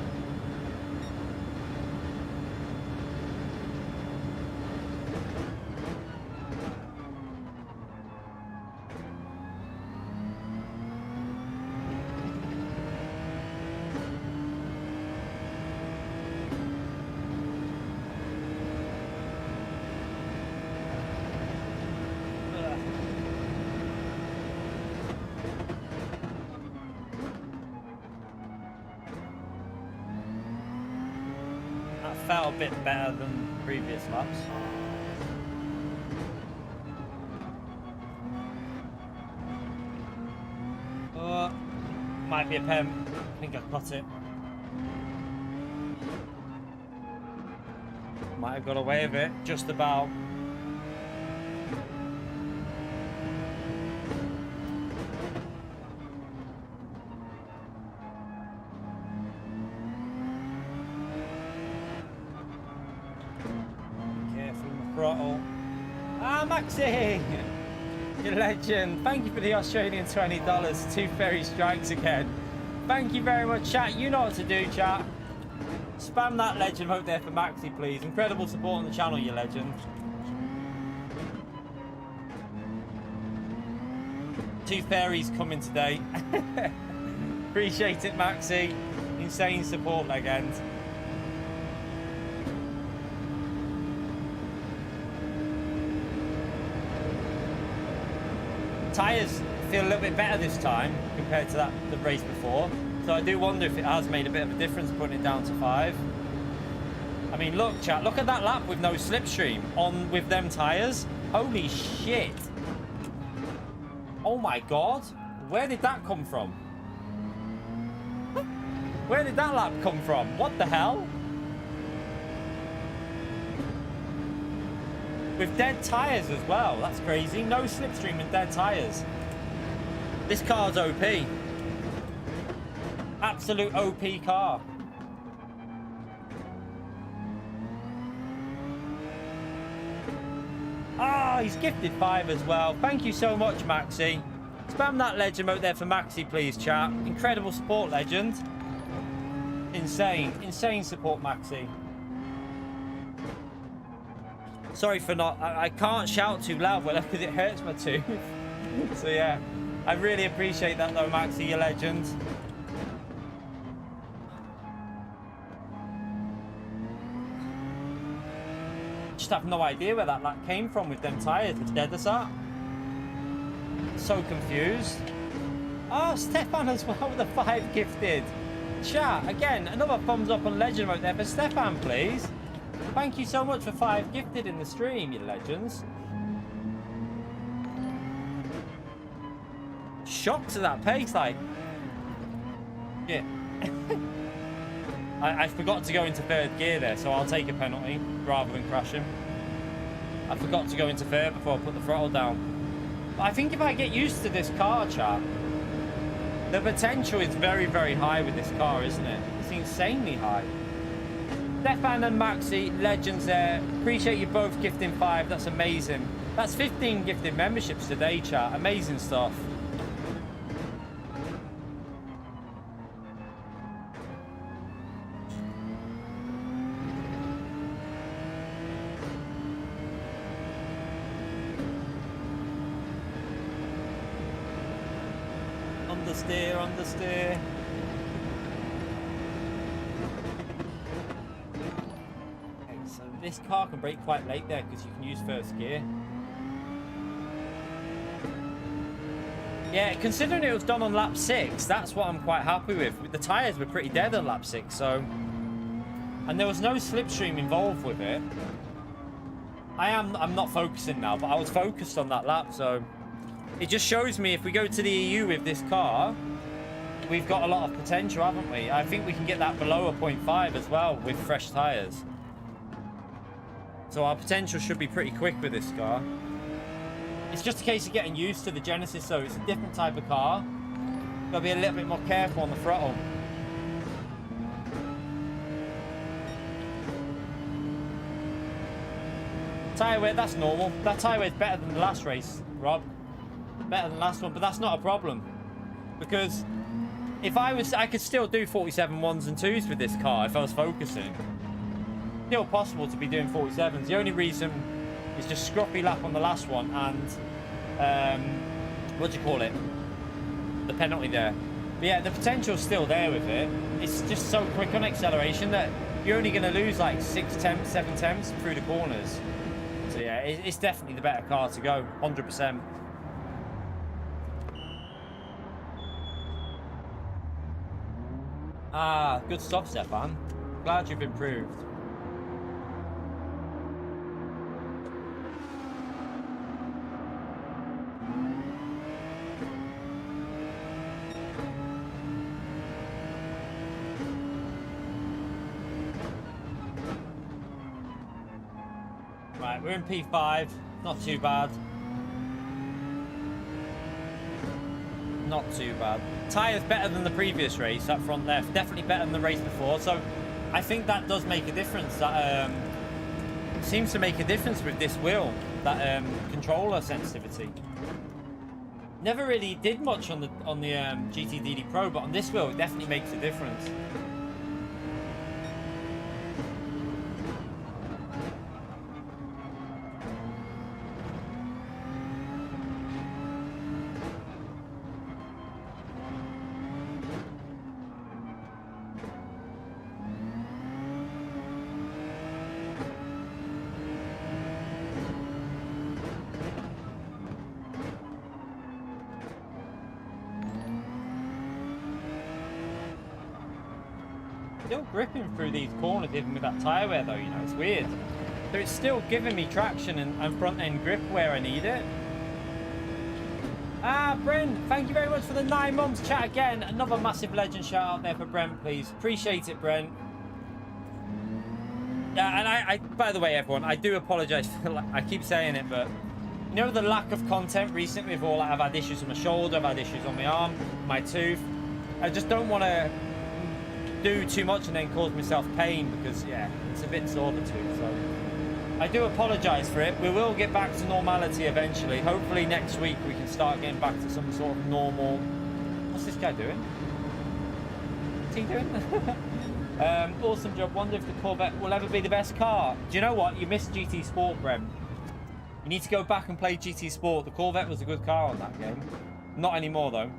Felt a bit better than previous laps. Might be a pen. I think I've got it. Might have got away with it, just about. Maxi, you legend. Thank you for the Australian $20. Tooth Fairy strikes again. Thank you very much, chat. You know what to do, chat. Spam that legend vote there for Maxi, please. Incredible support on the channel, you legend. Tooth Fairy's coming today. Appreciate it, Maxi. Insane support, legend. Tyres feel a little bit better this time compared to the race before, so I do wonder if it has made a bit of a difference putting it down to 5. I mean, look, chat, look at that lap with no slipstream on with them tyres. Holy shit! Oh my god, where did that come from? Where did that lap come from? What the hell? With dead tyres as well. That's crazy. No slipstream and dead tyres. This car's OP. Absolute OP car. Ah, he's gifted 5 as well. Thank you so much, Maxi. Spam that legend out there for Maxi, please, chat. Incredible support, legend. Insane. Insane support, Maxi. Sorry for not... I can't shout too loud because it hurts my tooth. So, yeah. I really appreciate that, though, Maxi, you legend. Just have no idea where that lap came from with them tyres. It's dead as that. So confused. Oh, Stefan as well with the 5 gifted. Chat, again, another thumbs up on legend right there for Stefan, please. Thank you so much for 5 gifted in the stream, you legends. Shocked at that pace, like... Yeah. I forgot to go into 3rd gear there, so I'll take a penalty rather than crash him. I forgot to go into 3rd before I put the throttle down. But I think if I get used to this car, chat, the potential is very, very high with this car, isn't it? It's insanely high. Stefan and Maxi, legends there. Appreciate you both gifting 5. That's amazing. That's 15 gifted memberships today, chat. Amazing stuff. Understeer, understeer. So this car can brake quite late there because you can use 1st gear. Yeah, considering it was done on lap 6, that's what I'm quite happy with. The tyres were pretty dead on lap 6, so... And there was no slipstream involved with it. I'm not focusing now, but I was focused on that lap, so it just shows me if we go to the EU with this car, we've got a lot of potential, haven't we? I think we can get that below a 0.5 as well with fresh tires. So our potential should be pretty quick with this car. It's just a case of getting used to the Genesis, so it's a different type of car. Gotta be a little bit more careful on the throttle. Tyre wear, that's normal. That tyre wear is better than the last race, Rob. Better than the last one, but that's not a problem. Because if I could still do 47 1s and 2s with this car if I was focusing. Still possible to be doing 47s. The only reason is just scruffy lap on the last one and what do you call it? The penalty there. But yeah, the potential's still there with it. It's just so quick on acceleration that you're only going to lose like 6 tenths, 7 tenths through the corners. So yeah, it's definitely the better car to go, 100%. Ah, good stuff, Stefan. Glad you've improved. Right, we're in P5. Not too bad. Not too bad. Tyre's better than the previous race, that front left. Definitely better than the race before. So I think that does make a difference. That seems to make a difference with this wheel. That controller sensitivity. Never really did much on the GTDD Pro, but on this wheel it definitely makes a difference. Still gripping through these corners even with that tyre wear though, you know, it's weird. So it's still giving me traction and front end grip where I need it. Ah, Brent, thank you very much for the 9 months. Chat again. Another massive legend shout out there for Brent, please. Appreciate it, Brent. Yeah, and I by the way, everyone, I do apologise for, like, I keep saying it, but you know the lack of content recently with all, like, I've had issues on my shoulder, I've had issues on my arm, my tooth. I just don't want to do too much and then cause myself pain because, yeah, it's a bit sore the tooth. So I do apologise for it. We will get back to normality eventually. Hopefully next week we can start getting back to some sort of normal. What's this guy doing? What's he doing? Awesome job. Wonder if the Corvette will ever be the best car. Do you know what? You missed GT Sport, Brem. You need to go back and play GT Sport. The Corvette was a good car on that game. Not anymore though.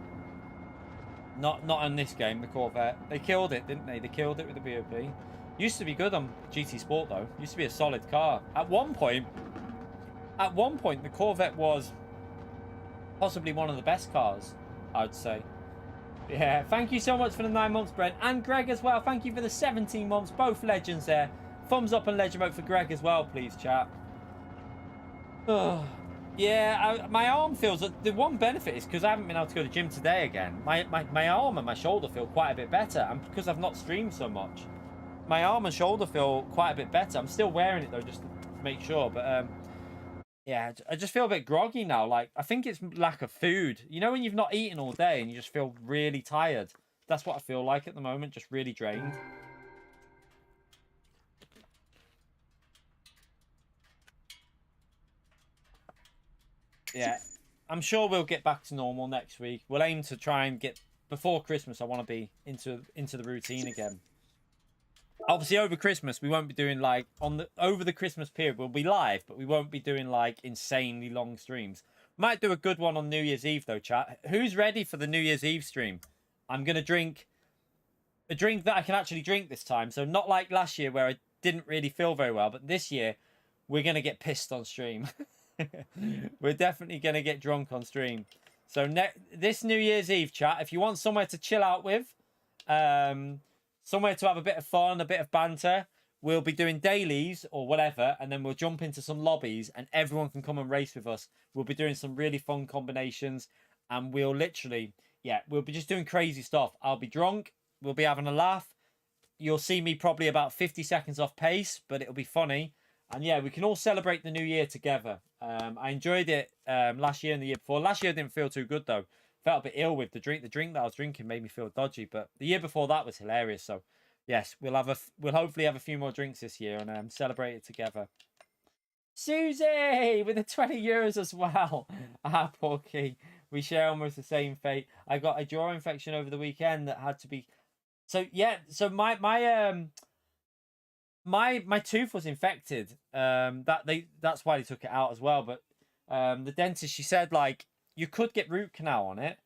Not in this game, the Corvette. They killed it, didn't they? They killed it with the BOP. Used to be good on GT Sport, though. Used to be a solid car. At one point, the Corvette was possibly one of the best cars, I'd say. Yeah, thank you so much for the 9 months, Brent. And Greg as well. Thank you for the 17 months. Both legends there. Thumbs up and legend vote for Greg as well, please, chat. Yeah, my arm feels... The one benefit is because I haven't been able to go to the gym today again. My arm and my shoulder feel quite a bit better. And because I've not streamed so much, my arm and shoulder feel quite a bit better. I'm still wearing it, though, just to make sure. But, yeah, I just feel a bit groggy now. Like, I think it's lack of food. You know when you've not eaten all day and you just feel really tired? That's what I feel like at the moment, just really drained. Yeah, I'm sure we'll get back to normal next week. We'll aim to try and get before Christmas. I want to be into the routine again. Obviously, over Christmas we won't be doing like over the Christmas period. We'll be live, but we won't be doing like insanely long streams. Might do a good one on New Year's Eve though, chat. Who's ready for the New Year's Eve stream? I'm gonna drink a drink that I can actually drink this time. So not like last year where I didn't really feel very well, but this year we're gonna get pissed on stream. We're definitely going to get drunk on stream. So this New Year's Eve, chat, if you want somewhere to chill out with, somewhere to have a bit of fun, a bit of banter, we'll be doing dailies or whatever, and then we'll jump into some lobbies and everyone can come and race with us. We'll be doing some really fun combinations, and we'll literally, yeah, we'll be just doing crazy stuff. I'll be drunk, we'll be having a laugh. You'll see me probably about 50 seconds off pace, but it'll be funny. And yeah, we can all celebrate the new year together. I enjoyed it last year and the year before. Last year I didn't feel too good though. Felt a bit ill with the drink. The drink that I was drinking made me feel dodgy, but the year before that was hilarious. So yes, we'll hopefully have a few more drinks this year and celebrate it together. Susie with the 20 euros as well. Ah, poor Key. We share almost the same fate. I got a jaw infection over the weekend that had to be. So yeah, so my tooth was infected. That's why they took it out as well. But the dentist, she said, like, you could get root canal on it.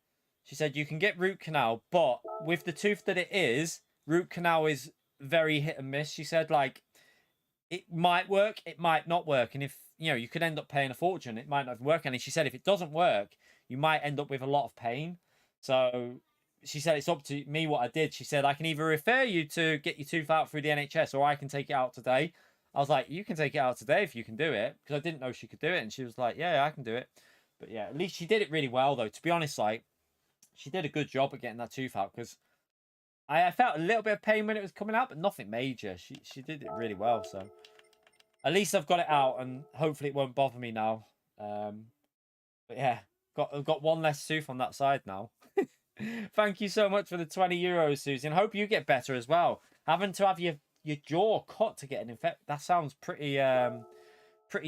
She said you can get root canal, but with the tooth that it is, root canal is very hit and miss. She said, like, it might work, it might not work, and if you could end up paying a fortune, it might not work. And she said if it doesn't work, you might end up with a lot of pain. So she said it's up to me what I did. She said I can either refer you to get your tooth out through the NHS, or I can take it out today. I was like, you can take it out today if you can do it, because I didn't know she could do it. And she was like, yeah, I can do it. But yeah, at least she did it really well though. To be honest, like, she did a good job at getting that tooth out, because I felt a little bit of pain when it was coming out, but nothing major. She did it really well. So at least I've got it out, and hopefully it won't bother me now. But yeah, I've got one less tooth on that side now. Thank you so much for the 20 euros, Susie, and hope you get better as well. Having to have your jaw cut to get an infection, that sounds pretty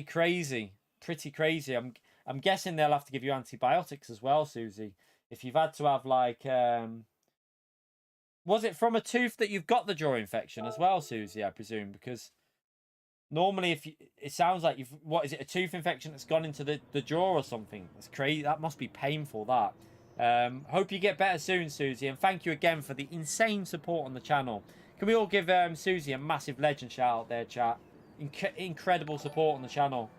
crazy. Pretty crazy. I'm guessing they'll have to give you antibiotics as well, Susie. If you've had to have, like, was it from a tooth that you've got the jaw infection as well, Susie, I presume? Because normally it sounds like what is it, a tooth infection that's gone into the jaw or something? That's crazy. That must be painful, that. Hope you get better soon, Susie, and thank you again for the insane support on the channel. Can we all give Susie a massive legend shout out there, chat? Incredible support on the channel.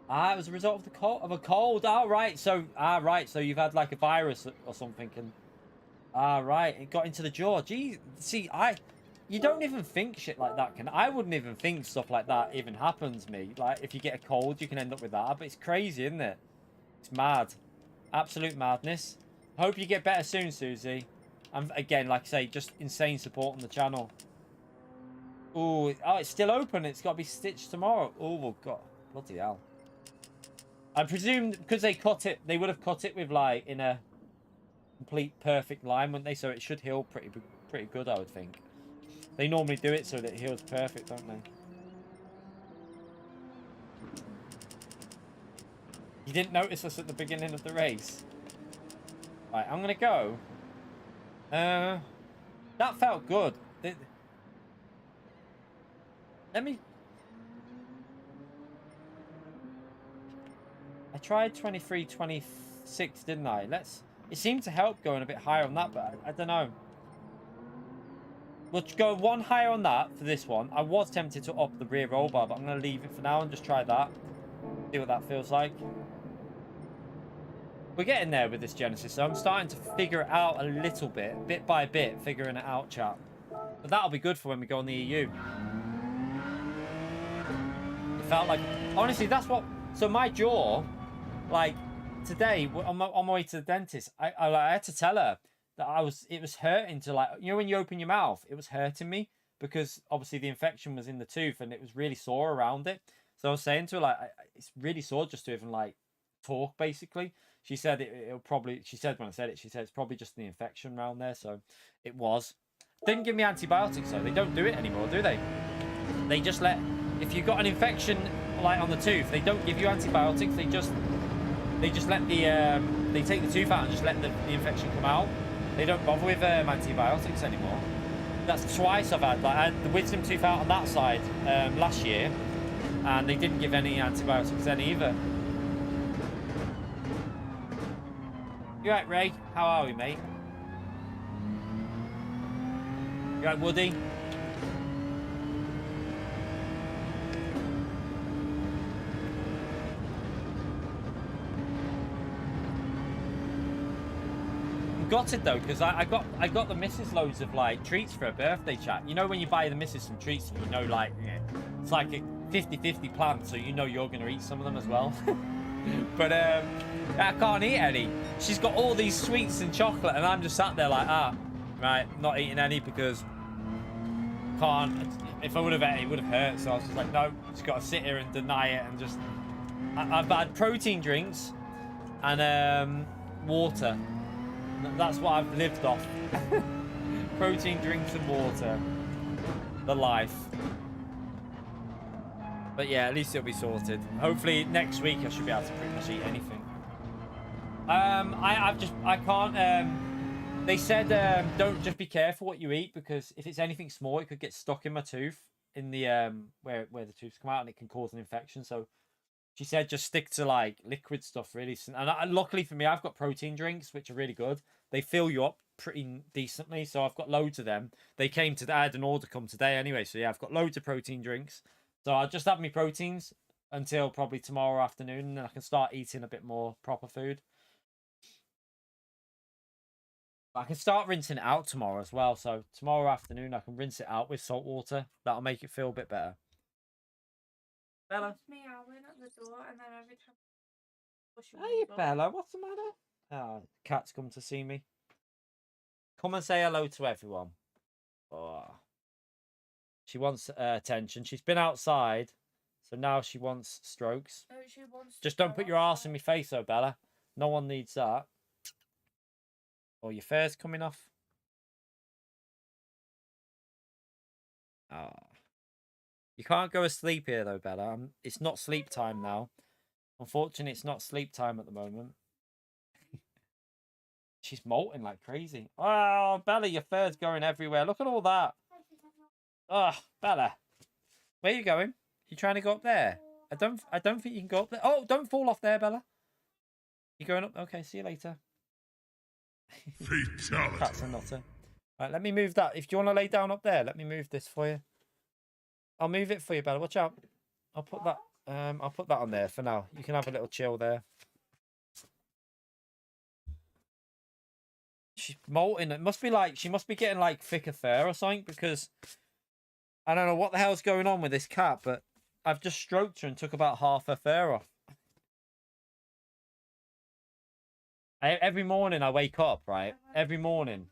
It was a result of a cold. Right. So you've had like a virus or something, and right, it got into the jaw. Gee, see, you don't even think shit like that I wouldn't even think stuff like that even happens, me. Like, if you get a cold, you can end up with that. But it's crazy, isn't it? It's mad. Absolute madness. Hope you get better soon, Susie. And again, like I say, just insane support on the channel. Oh, it's still open. It's got to be stitched tomorrow. Oh, God. Bloody hell. I presume because they cut it, they would have cut it with, like, in a complete perfect line, wouldn't they? So it should heal pretty good, I would think. They normally do it so that it heals perfect, don't they? You didn't notice us at the beginning of the race. Right, I'm going to go. That felt good. Let me... I tried 23, 26, didn't I? It seemed to help going a bit higher on that, but I don't know. We'll go one higher on that for this one. I was tempted to up the rear roll bar, but I'm going to leave it for now and just try that. See what that feels like. We're getting there with this Genesis, so I'm starting to figure it out a little bit by bit, figuring it out, chat. But that'll be good for when we go on the EU. It felt like, honestly, that's what. So my jaw, like today on my way to the dentist, I had to tell her that it was hurting to, like, when you open your mouth, it was hurting me because obviously the infection was in the tooth and it was really sore around it. So I was saying to her, like, it's really sore just to even, like, talk, basically. She said it'll probably, she said when I said it, she said it's probably just the infection around there. So it was. Didn't give me antibiotics though. They don't do it anymore, do they? They just let, if you've got an infection, like, on the tooth, they don't give you antibiotics. They just let they take the tooth out and just let the infection come out. They don't bother with antibiotics anymore. That's twice I've had. Like, I had the wisdom tooth out on that side last year, and they didn't give any antibiotics then either. You right, Ray? How are we, mate? You right, Woody? gutted though, because I got the missus loads of like treats for her birthday, chat. You know when you buy the missus some treats, you know, like it's like a 50-50 plan, so you know you're gonna eat some of them as well. But I can't eat any. She's got all these sweets and chocolate, and I'm just sat there like, right, not eating any because can't. If I would have ate it, would have hurt. So I was just like, no, just got to sit here and deny it and just. I've had protein drinks and water. That's what I've lived off. Protein drinks and water. The life. But yeah, at least it'll be sorted. Hopefully next week I should be able to pretty much eat anything. I can't. They said don't, just be careful what you eat, because if it's anything small, it could get stuck in my tooth in the where the tooths come out, and it can cause an infection. So she said just stick to like liquid stuff really. And luckily for me, I've got protein drinks which are really good. They fill you up pretty decently, so I've got loads of them. They came today. I had an order come today anyway, so yeah, I've got loads of protein drinks. So I'll just have my proteins until probably tomorrow afternoon, and then I can start eating a bit more proper food. I can start rinsing it out tomorrow as well. So tomorrow afternoon, I can rinse it out with salt water. That'll make it feel a bit better. Bella? It's me, Alwyn, at the door, and then every time. Hey, Bella, what's the matter? Oh, cat's come to see me. Come and say hello to everyone. Oh. She wants attention. She's been outside, so now she wants strokes. No, she wants just don't put your arse in my face, though, Bella. No one needs that. Oh, your fur's coming off. Oh. You can't go asleep here, though, Bella. It's not sleep time now. Unfortunately, it's not sleep time at the moment. She's molting like crazy. Oh, Bella, your fur's going everywhere. Look at all that. Oh, Bella. Where are you going? You trying to go up there? I don't think you can go up there. Oh, don't fall off there, Bella. You going up? Okay, see you later. Fatality. That's a nutter. Right, let me move that. If you want to lay down up there, let me move this for you. I'll move it for you, Bella. Watch out. I'll put that on there for now. You can have a little chill there. She's molting. It must be like she must be getting like thicker fur or something, because I don't know what the hell's going on with this cat, but I've just stroked her and took about half her fur off. Every morning I wake up, right? Every morning.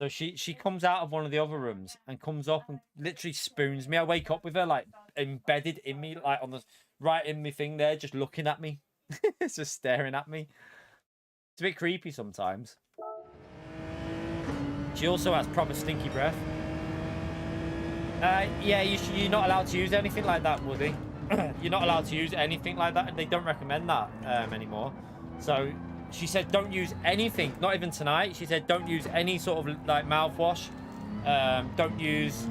So she comes out of one of the other rooms and comes up and literally spoons me. I wake up with her like embedded in me, like on the right in me thing there, just looking at me. It's just staring at me. It's a bit creepy sometimes. She also has proper stinky breath. Yeah, you're not allowed to use anything like that, Woody. You're not allowed to use anything like that. They don't recommend that anymore. So she said don't use anything, not even tonight. She said don't use any sort of like mouthwash. Don't use,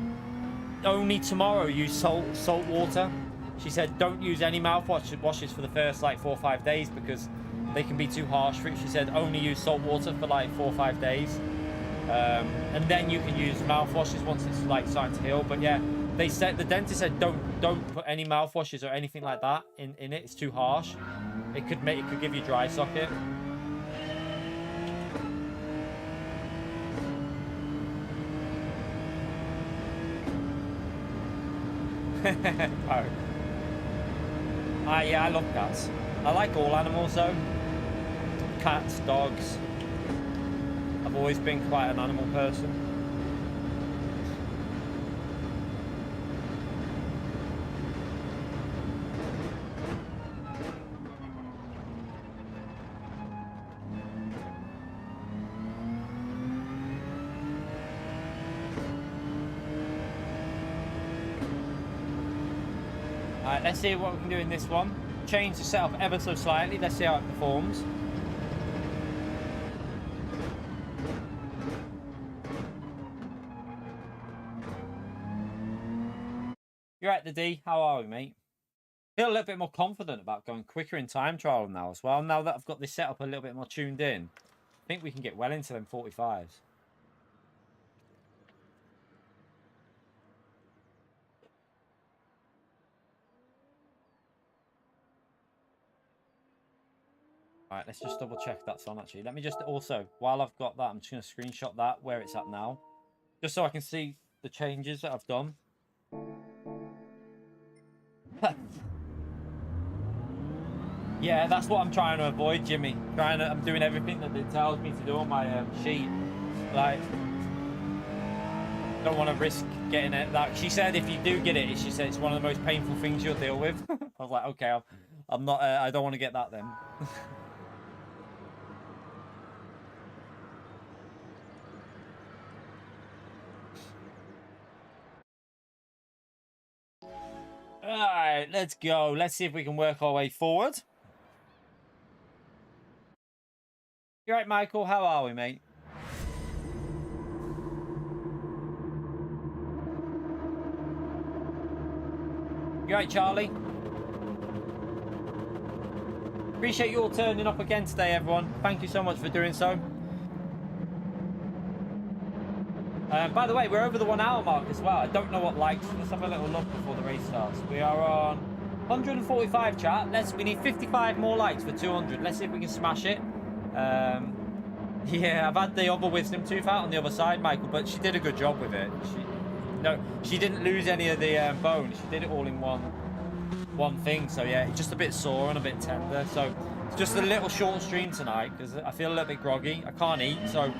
only tomorrow use salt water. She said don't use any mouthwashes for the first like 4 or 5 days, because they can be too harsh for it. She said only use salt water for like 4 or 5 days. And then you can use mouthwashes once it's like starting to heal. But yeah, they said, the dentist said don't put any mouthwashes or anything like that in it. It's too harsh. It could give you dry socket. Oh. Yeah, I love cats. I like all animals though. Cats, dogs. I've always been quite an animal person. Alright, let's see what we can do in this one. Change the setup ever so slightly. Let's see how it performs. You're at the D. How are we, mate? Feel a little bit more confident about going quicker in time trial now as well. Now that I've got this setup a little bit more tuned in, I think we can get well into them 45s. All right, let's just double check that's on actually. Let me just also, while I've got that, I'm just going to screenshot that where it's at now. Just so I can see the changes that I've done. Yeah, that's what I'm trying to avoid, Jimmy. I'm doing everything that it tells me to do on my sheet. Like, don't want to risk getting it. Like she said, if you do get it, she said it's one of the most painful things you'll deal with. I was like, okay, I'm not. I don't want to get that then. All right, let's go. Let's see if we can work our way forward. You right, Michael? How are we, mate? You right, Charlie? Appreciate you all turning up again today, everyone. Thank you so much for doing so. By the way, we're over the 1 hour mark as well. I don't know what likes. Let's have a little look before the race starts. We are on 145 chat. We need 55 more likes for 200. Let's see if we can smash it. Yeah, I've had the other wisdom tooth out on the other side, Michael, but she did a good job with it. She didn't lose any of the bone. She did it all in one thing. So yeah, it's just a bit sore and a bit tender. So it's just a little short stream tonight because I feel a little bit groggy. I can't eat, so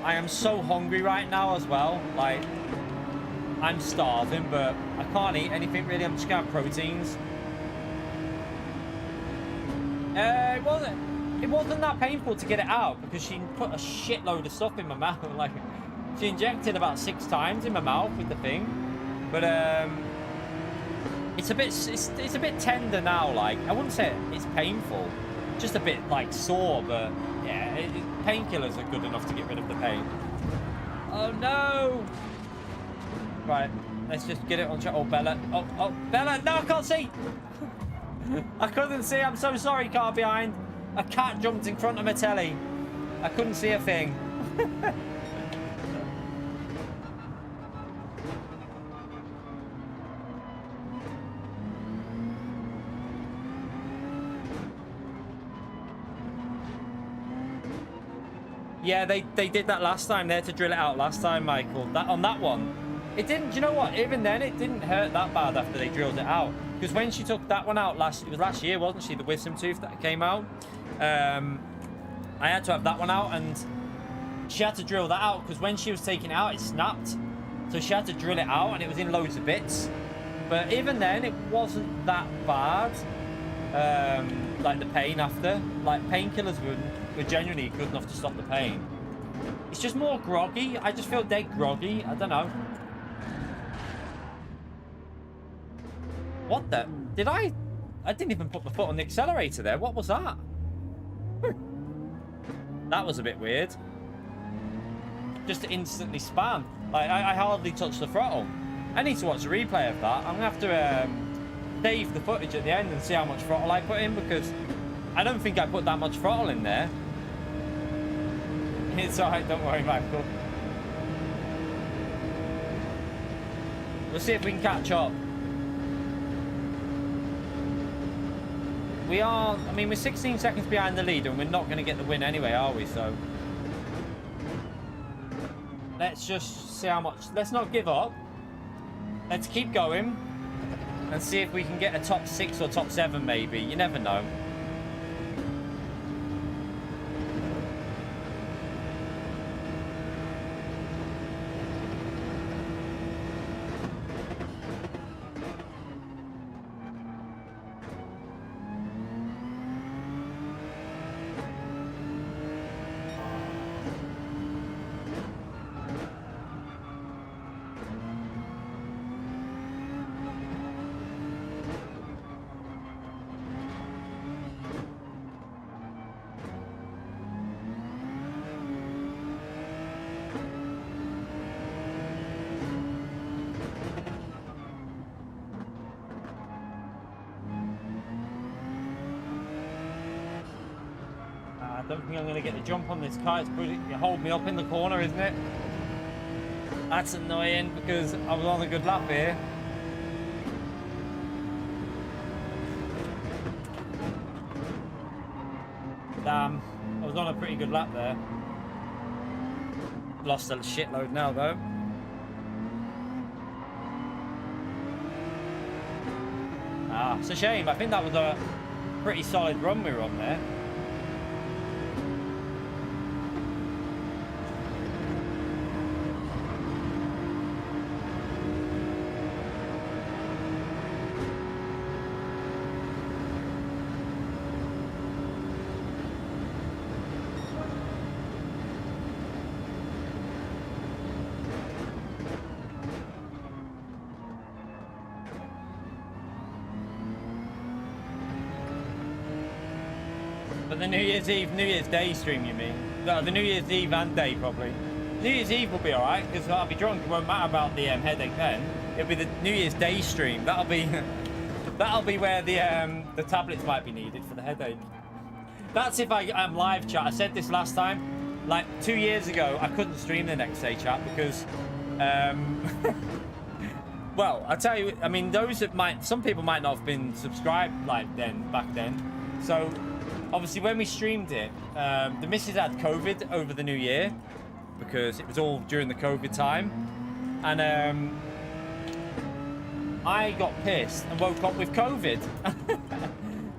I am so hungry right now as well. Like, I'm starving, but I can't eat anything really. I'm just gonna have proteins. It wasn't that painful to get it out because she put a shitload of stuff in my mouth. Like, she injected about 6 times in my mouth with the thing. But it's a bit tender now. Like, I wouldn't say it's painful, just a bit like sore. But yeah, painkillers are good enough to get rid of the pain. Oh no! Right, let's just get it on chat. Oh, Bella. Oh, Bella. No, I can't see. I couldn't see. I'm so sorry, car behind. A cat jumped in front of my telly. I couldn't see a thing. Yeah, they did that last time. They had to drill it out last time, Michael. On that one, it didn't. Do you know what? Even then, it didn't hurt that bad after they drilled it out. Because when she took that one out it was last year, wasn't she? The wisdom tooth that came out. I had to have that one out, and she had to drill that out because when she was taking it out, it snapped. So she had to drill it out, and it was in loads of bits. But even then, it wasn't that bad. Like the pain after, like painkillers were genuinely good enough to stop the pain. It's just more groggy. I just feel dead groggy. I don't know. What the? Did I didn't even put my foot on the accelerator there. What was that? That was a bit weird. Just instantly spam. Like, I hardly touched the throttle. I need to watch a replay of that. I'm going to have to save the footage at the end and see how much throttle I put in, because I don't think I put that much throttle in there. It's alright, don't worry, Michael. We'll see if we can catch up. We are, I mean, we're 16 seconds behind the leader, and we're not going to get the win anyway, are we? So let's just see how much. Let's not give up. Let's keep going and see if we can get a top 6 or top 7 maybe. You never know. I don't think I'm going to get the jump on this car. It's pretty, you hold me up in the corner, isn't it? That's annoying because I was on a good lap here. Damn. I was on a pretty good lap there. Lost a shitload now, though. Ah, it's a shame. I think that was a pretty solid run we were on there. But the New Year's Eve, New Year's Day stream, you mean? No, the New Year's Eve and day, probably. New Year's Eve will be alright, because I'll be drunk. It won't matter about the headache then. It'll be the New Year's Day stream. That'll be where the tablets might be needed for the headache. That's if I'm live chat. I said this last time. Like 2 years ago, I couldn't stream the next day chat because... well, I tell you, I mean, those that might... Some people might not have been subscribed like back then. So... Obviously, when we streamed it, the missus had COVID over the New Year because it was all during the COVID time. And I got pissed and woke up with COVID.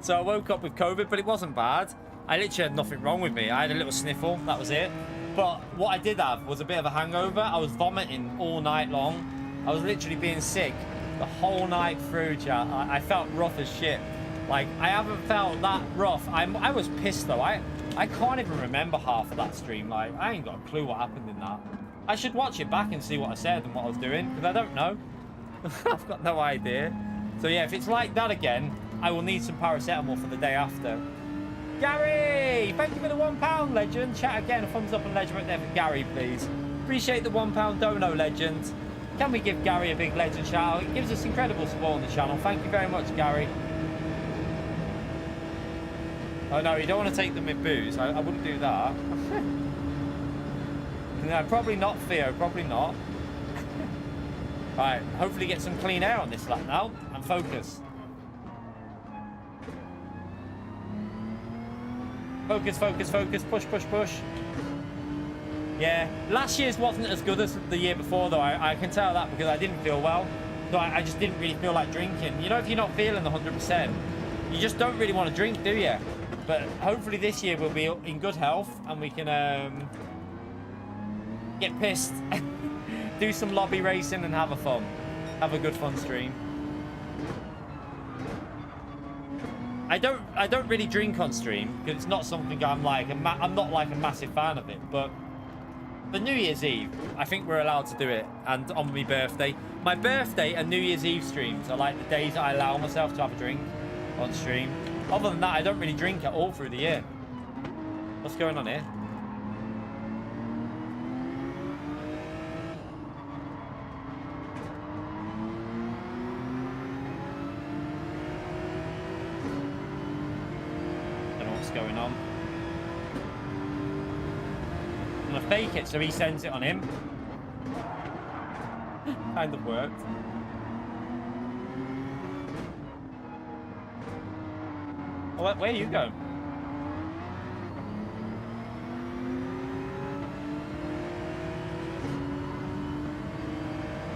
So I woke up with COVID, but it wasn't bad. I literally had nothing wrong with me. I had a little sniffle, that was it. But what I did have was a bit of a hangover. I was vomiting all night long. I was literally being sick the whole night through, chat. I felt rough as shit. Like, I haven't felt that rough. I was pissed, though. I can't even remember half of that stream. Like, I ain't got a clue what happened in that. I should watch it back and see what I said and what I was doing, because I don't know. I've got no idea. So, yeah, if it's like that again, I will need some paracetamol for the day after. Gary! Thank you for the £1, legend. Chat again. A thumbs up and legend right there for Gary, please. Appreciate the £1 dono, legend. Can we give Gary a big legend shout out? It gives us incredible support on the channel. Thank you very much, Gary. Oh no, you don't want to take them with booze. I wouldn't do that. No, probably not, Theo. Probably not. Right, hopefully get some clean air on this lap now and focus. Focus, focus, focus. Push, push, push. Yeah, last year's wasn't as good as the year before, though. I can tell that because I didn't feel well. So I just didn't really feel like drinking. You know, if you're not feeling the 100%, you just don't really want to drink, do you? But hopefully this year we'll be in good health and we can get pissed, do some lobby racing and have a fun. Have a good fun stream. I don't really drink on stream because it's not something I'm like. I'm not like a massive fan of it. But for New Year's Eve, I think we're allowed to do it. And on my birthday and New Year's Eve streams are like the days that I allow myself to have a drink on stream. Other than that, I don't really drink at all through the year. What's going on here? Don't know what's going on. I'm gonna fake it so he sends it on him. Kind of worked. Oh, where you go?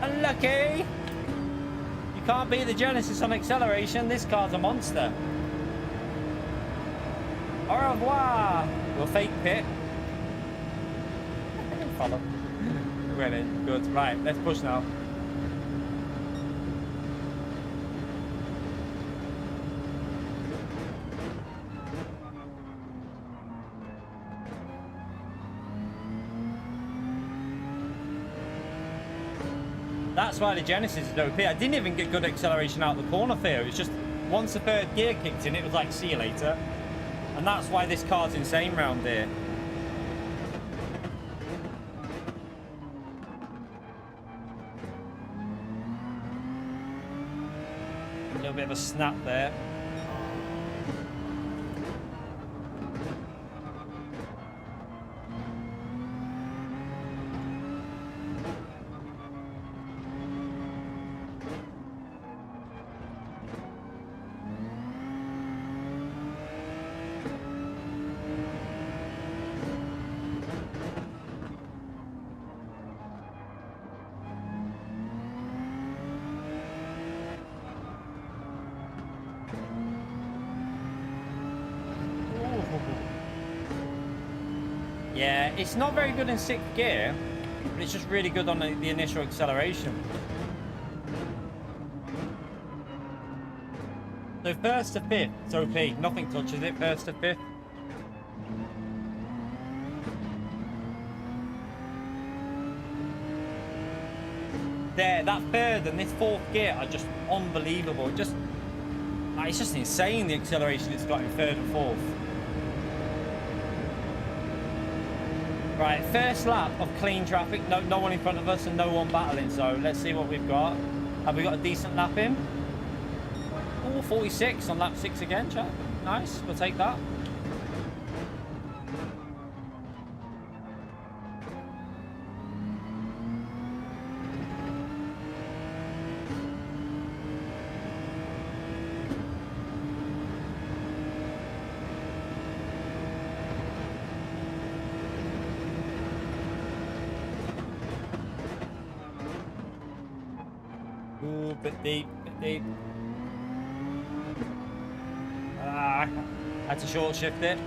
Unlucky! You can't beat the Genesis on acceleration. This car's a monster. Au revoir! We'll fake pit. Follow. We're in. Good. Right, let's push now. That's why the Genesis is OP. I didn't even get good acceleration out of the corner, Theo. It's just once the third gear kicked in, it was like, see you later. And that's why this car's insane round here. A little bit of a snap there. Yeah, it's not very good in 6th gear, but it's just really good on the initial acceleration. So 1st to 5th, it's OP. Nothing touches it, 1st to 5th. There, that 3rd and this 4th gear are just unbelievable. Just, like, it's just insane the acceleration it's got in 3rd and 4th. Right, first lap of clean traffic. No one in front of us and no one battling. So let's see what we've got. Have we got a decent lap in? Oh, 46 on lap 6 again, chat. Nice, we'll take that. Ooh, bit deep, bit deep. Had to short shift it.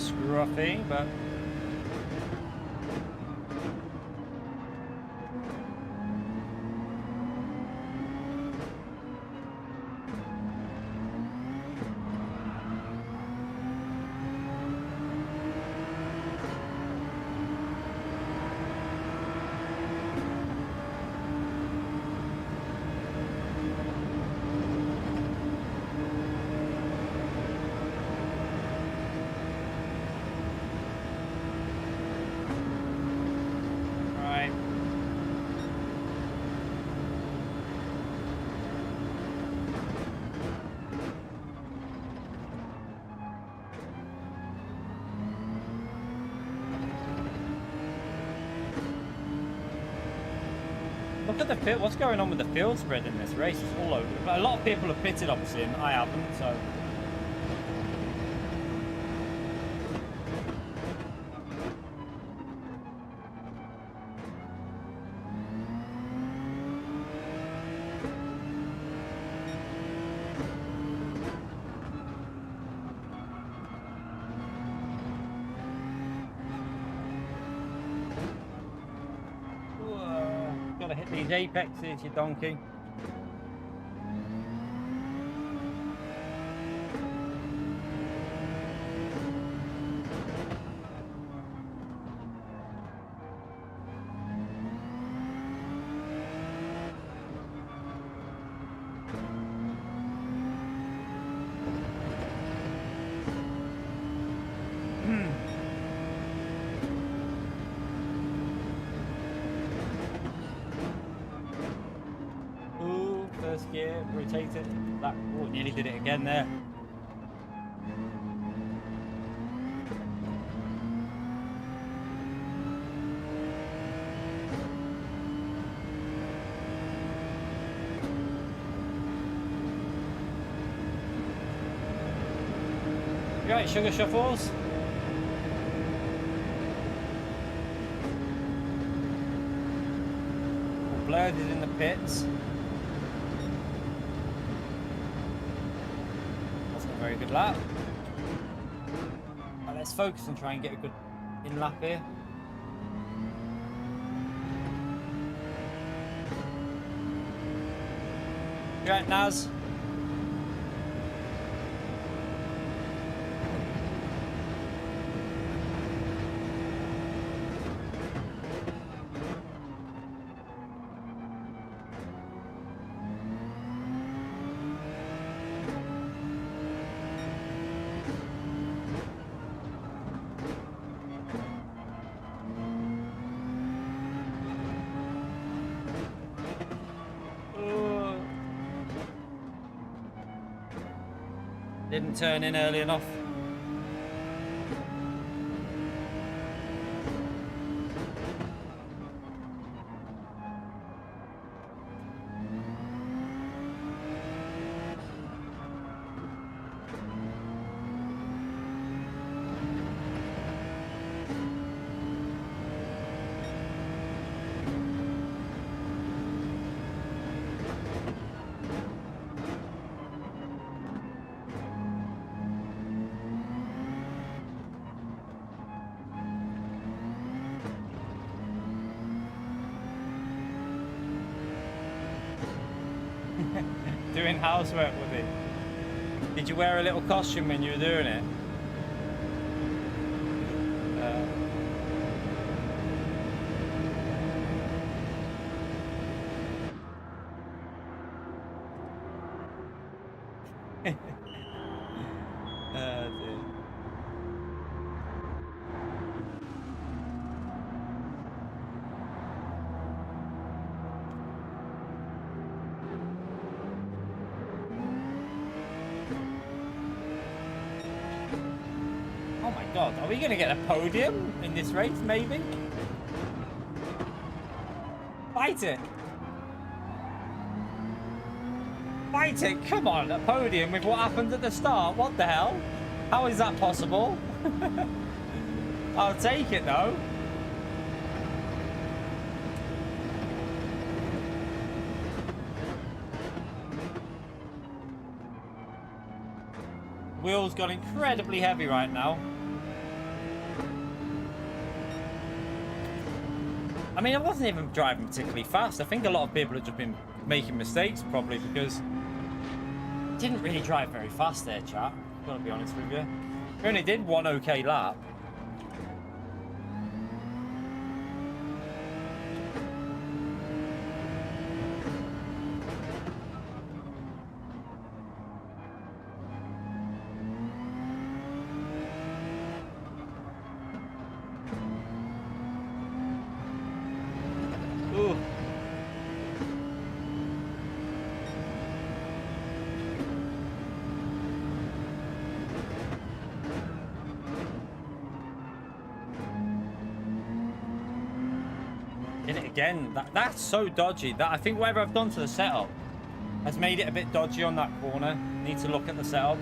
Scruffy, but look at the what's going on with the field spread in this race. It's all over. A lot of people have pitted, obviously, and I haven't, so. Hit these apexes, you donkey. Gear, rotate it. That nearly did it again there. Right, sugar shuffles. Blurred is in the pits. Very good lap. Right, let's focus and try and get a good in lap here. You right, Naz? Didn't turn in early enough. Doing housework with it. Did you wear a little costume when you were doing it? Dear. Oh my god, are we going to get a podium in this race, maybe? Fight it! Fight it! Come on, a podium with what happened at the start? What the hell? How is that possible? I'll take it though. Wheels got incredibly heavy right now. I mean, I wasn't even driving particularly fast. I think a lot of people have just been making mistakes, probably because I didn't really drive very fast there, chat. Gotta be honest with you. We only did one okay lap. Ooh. Did it again. That's so dodgy. That I think whatever I've done to the setup has made it a bit dodgy on that corner. Need to look at the setup.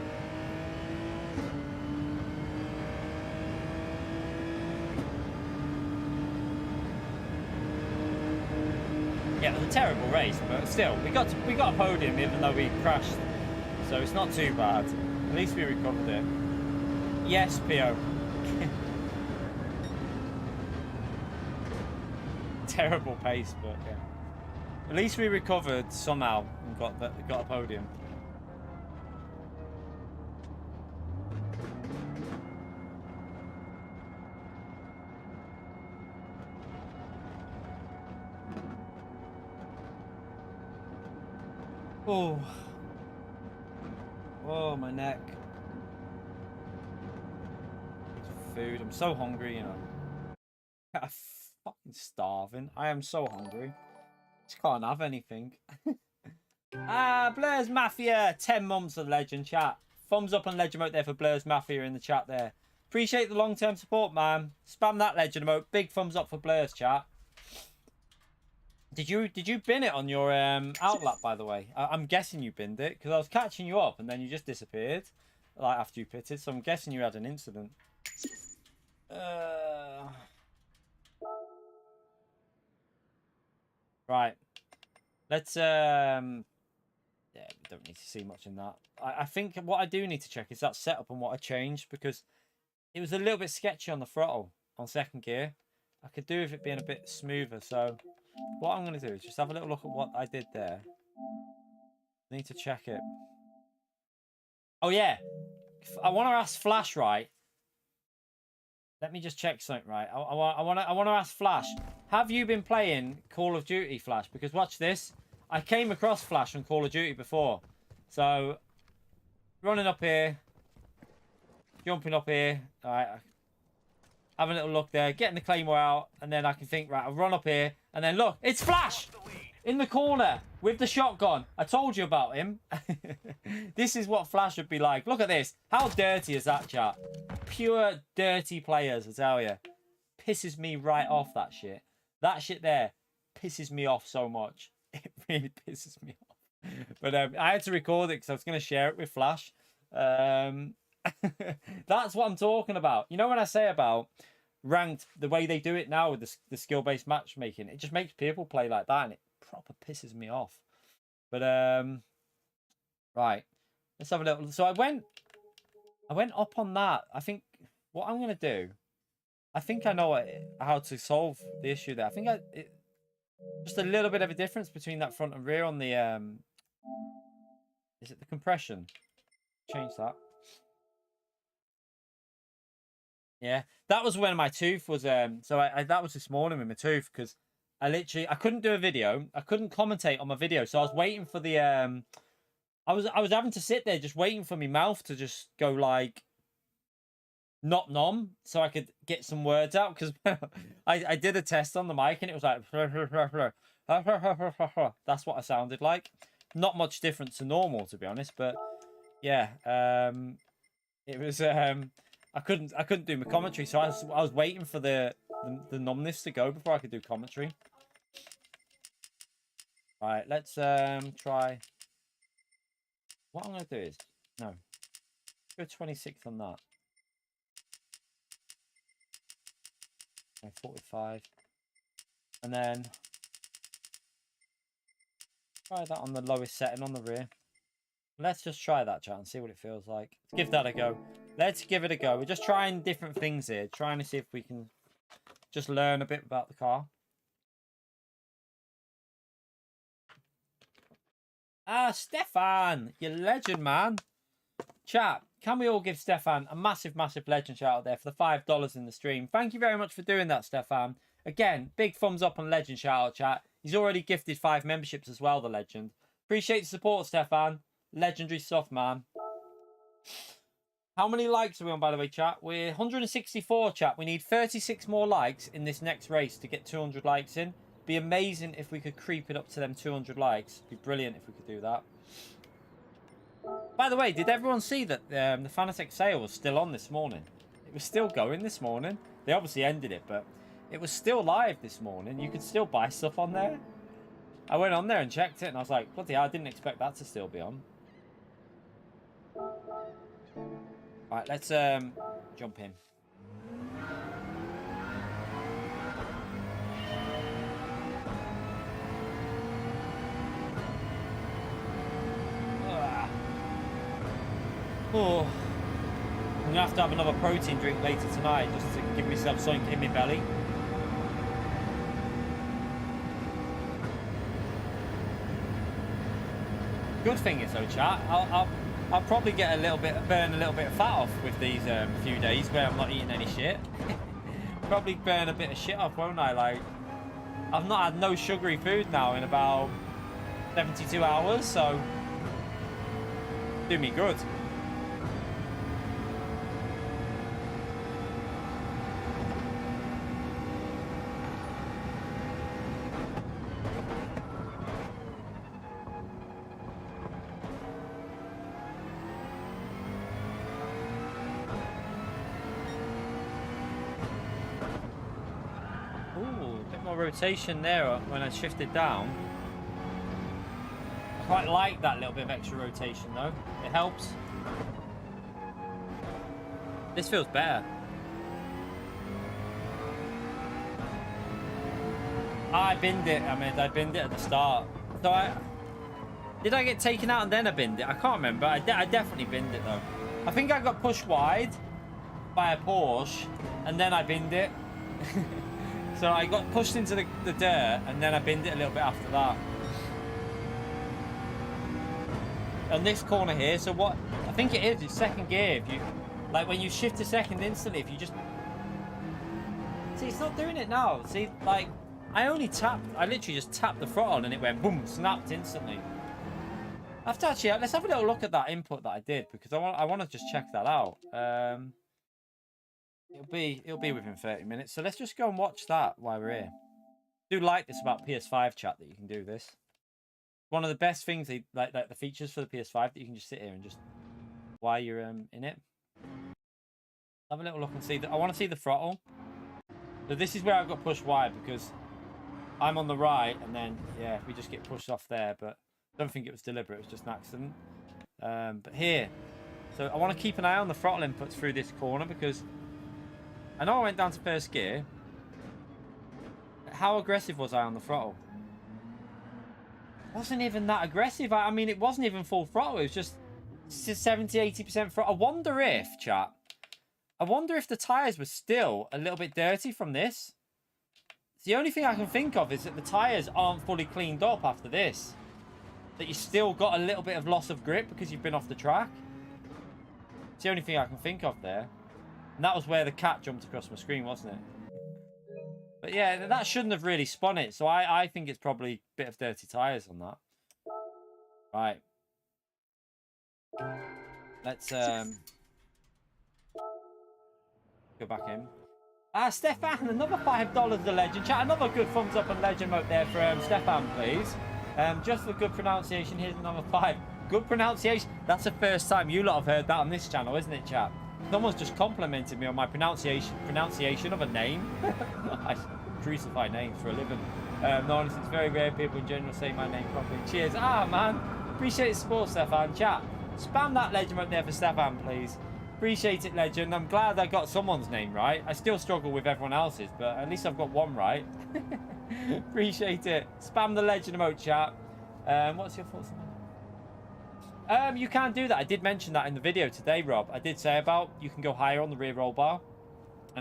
Yeah, it was a terrible race, but still, we got a podium even though we crashed, so it's not too bad. At least we recovered it. Yes, PO. Terrible pace, but yeah. At least we recovered somehow and got a podium. Oh. Oh, my neck. Food. I'm so hungry, you know. I'm fucking starving. I am so hungry. Just can't have anything. Blair's Mafia. 10 months of Legend chat. Thumbs up on Legend emote there for Blair's Mafia in the chat there. Appreciate the long-term support, man. Spam that Legend emote. Big thumbs up for Blair's chat. Did you bin it on your outlap, by the way? I'm guessing you binned it because I was catching you up and then you just disappeared, like after you pitted. So I'm guessing you had an incident. Right. Let's yeah, we don't need to see much in that. I think what I do need to check is that setup and what I changed, because it was a little bit sketchy on the throttle on second gear. I could do with it being a bit smoother. So what I'm going to do is just have a little look at what I did there. I need to check it. Oh yeah, I want to ask Flash, right? Let me just check something, right? I want to ask Flash. Have you been playing Call of Duty, Flash? Because watch this. I came across Flash on Call of Duty before. So running up here, jumping up here. All right, having a little look there, getting the claymore out, and then I can think, right, I'll run up here, and then look, it's Flash! in the corner with the shotgun. I told you about him. This is what Flash would be like. Look at this. How dirty is that, chat? Pure dirty players, I tell you. Pisses me right off, that shit. That shit there pisses me off so much. It really pisses me off. But I had to record it because I was going to share it with Flash. That's what I'm talking about. You know when I say about ranked, the way they do it now with the skill-based matchmaking, it just makes people play like that, and it proper pisses me off. But right, let's have a little. So I went up on that. I think what I'm gonna do, I think I know how to solve the issue there. I think just a little bit of a difference between that front and rear on the is it the compression? Change that. Yeah, that was when my tooth was so that was this morning with my tooth, because I couldn't do a video, I couldn't commentate on my video, so I was waiting for the I was having to sit there just waiting for my mouth to just go like not numb so I could get some words out, because I did a test on the mic and it was like that's what I sounded like. Not much different to normal, to be honest, but yeah, it was I couldn't do my commentary, so I was waiting for the numbness to go before I could do commentary. All right, let's try. What I'm gonna do is go 26 on that. Okay, 45, and then try that on the lowest setting on the rear. Let's just try that, chat, and see what it feels like. Let's give that a go. Let's give it a go. We're just trying different things here, trying to see if we can just learn a bit about the car. Ah, Stefan, you legend, man. Chat, can we all give Stefan a massive, massive legend shout out there for the $5 in the stream? Thank you very much for doing that, Stefan. Again, big thumbs up on legend shout out, chat. He's already gifted 5 memberships as well, the legend. Appreciate the support, Stefan. Legendary stuff, man. How many likes are we on, by the way, chat? We're 164, chat. We need 36 more likes in this next race to get 200 likes in. Be amazing if we could creep it up to them 200 likes. Be brilliant if we could do that. By the way, did everyone see that the Fanatec sale was still on this morning? It was still going this morning. They obviously ended it, but it was still live this morning. You could still buy stuff on there. I went on there and checked it, and I was like, bloody hell, I didn't expect that to still be on. Right, let's jump in. Oh, I'm gonna have to have another protein drink later tonight just to give myself something in my belly. Good thing is though, chat, I'll probably get burn a little bit of fat off with these few days where I'm not eating any shit. Probably burn a bit of shit off, won't I? Like, I've not had no sugary food now in about 72 hours, so do me good. Rotation there when I shifted down. I quite like that little bit of extra rotation though. It helps. This feels better. I binned it. I binned it at the start. So did I get taken out and then I binned it? I can't remember. I definitely binned it though. I think I got pushed wide by a Porsche and then I binned it. So I got pushed into the dirt and then I binned it a little bit after that. On this corner here, so what I think it is, it's second gear. If you like when you shift to second instantly, if you just see, it's not doing it now. See, like I literally just tapped the throttle and it went boom, snapped instantly. I have to actually, let's have a little look at that input that I did, because I want to just check that out. It'll be within 30 minutes, so let's just go and watch that while we're here. do like this about PS5 chat, that you can do this. One of the best things, like the features for the PS5, that you can just sit here and just, while you're in it, have a little look and see that. I want to see the throttle. So this is where I've got pushed wide, because I'm on the right, and then yeah, we just get pushed off there. But I don't think it was deliberate. It was just an accident. But here, so I want to keep an eye on the throttle inputs through this corner, because I know I went down to first gear. How aggressive was I on the throttle? Wasn't even that aggressive. I mean, it wasn't even full throttle. It was just 70-80% throttle. I wonder if, chat, I wonder if the tyres were still a little bit dirty from this. The only thing I can think of is that the tyres aren't fully cleaned up after this. That you still got a little bit of loss of grip because you've been off the track. It's the only thing I can think of there. And that was where the cat jumped across my screen, wasn't it? But yeah, that shouldn't have really spun it. So I think it's probably a bit of dirty tyres on that. Right. Let's go back in. Stefan, another $5 the legend. Chat, another good thumbs up and legend vote there for Stefan, please. Just for good pronunciation, here's another 5. Good pronunciation. That's the first time you lot have heard that on this channel, isn't it, chat? Someone's just complimented me on my pronunciation of a name. I crucify names for a living. No, honestly, it's very rare people in general say my name properly. Cheers. Man. Appreciate the support, Stefan. Chat, spam that legend right there for Stefan, please. Appreciate it, legend. I'm glad I got someone's name right. I still struggle with everyone else's, but at least I've got one right. Appreciate it. Spam the legend emote, chat. What's your thoughts on that? You can do that. I did mention that in the video today, Rob. I did say about you can go higher on the rear roll bar.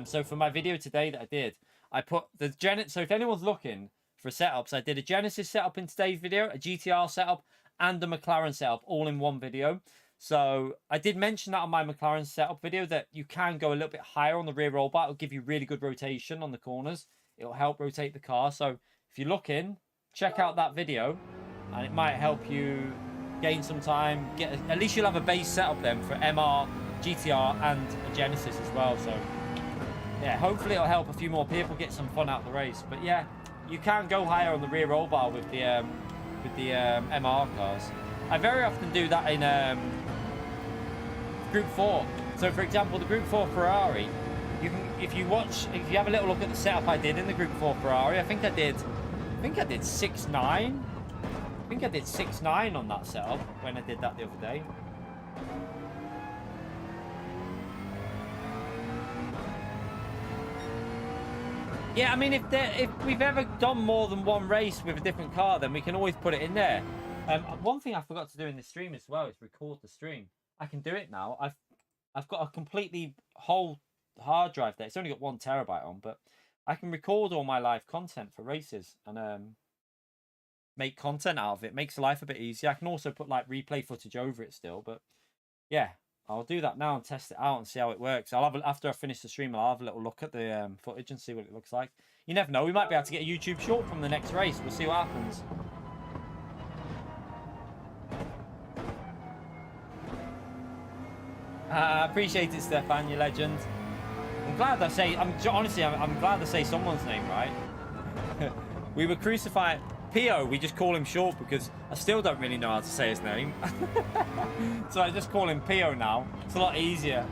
So for my video today that I did, I put the so if anyone's looking for setups, I did a Genesis setup in today's video, a GTR setup, and a McLaren setup all in one video. So I did mention that on my McLaren setup video, that you can go a little bit higher on the rear roll bar. It'll give you really good rotation on the corners. It'll help rotate the car. So if you're looking, check out that video, and it might help you gain some time. At least you'll have a base setup then for MR, GTR, and a Genesis as well. So yeah, hopefully it'll help a few more people get some fun out of the race. But yeah, you can go higher on the rear roll bar with the MR cars. I very often do that in Group 4. So for example, the Group 4 Ferrari, you can, if you have a little look at the setup I did in the Group 4 Ferrari, I think I did 6.9. I think I did 6.9 on that setup when I did that the other day. Yeah, I mean, if we've ever done more than one race with a different car, then we can always put it in there. One thing I forgot to do in the stream as well is record the stream. I can do it now. I've got a completely whole hard drive there. It's only got 1 terabyte on, but I can record all my live content for races and make content out of it. Makes life a bit easier. I can also put like replay footage over it still, but yeah, I'll do that now and test it out and see how it works. After I finish the stream, I'll have a little look at the footage and see what it looks like. You never know. We might be able to get a YouTube short from the next race. We'll see what happens. Appreciate it, Stefan, you legend. I'm glad I say. I'm glad to say someone's name right. We were crucifying Pio. We just call him short because I still don't really know how to say his name. So I just call him Pio now. It's a lot easier.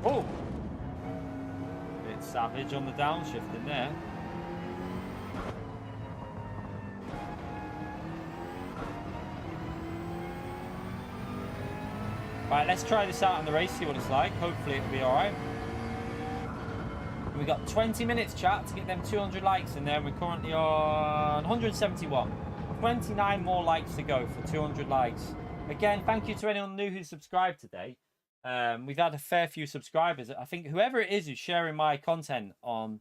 Oh. Savage on the downshift in there. Right, let's try this out in the race, see what it's like. Hopefully it'll be alright. We got 20 minutes, chat, to get them 200 likes in there, and we're currently on 171. 29 more likes to go for 200 likes. Again, thank you to anyone new who subscribed today. We've had a fair few subscribers. I think whoever it is who's sharing my content on,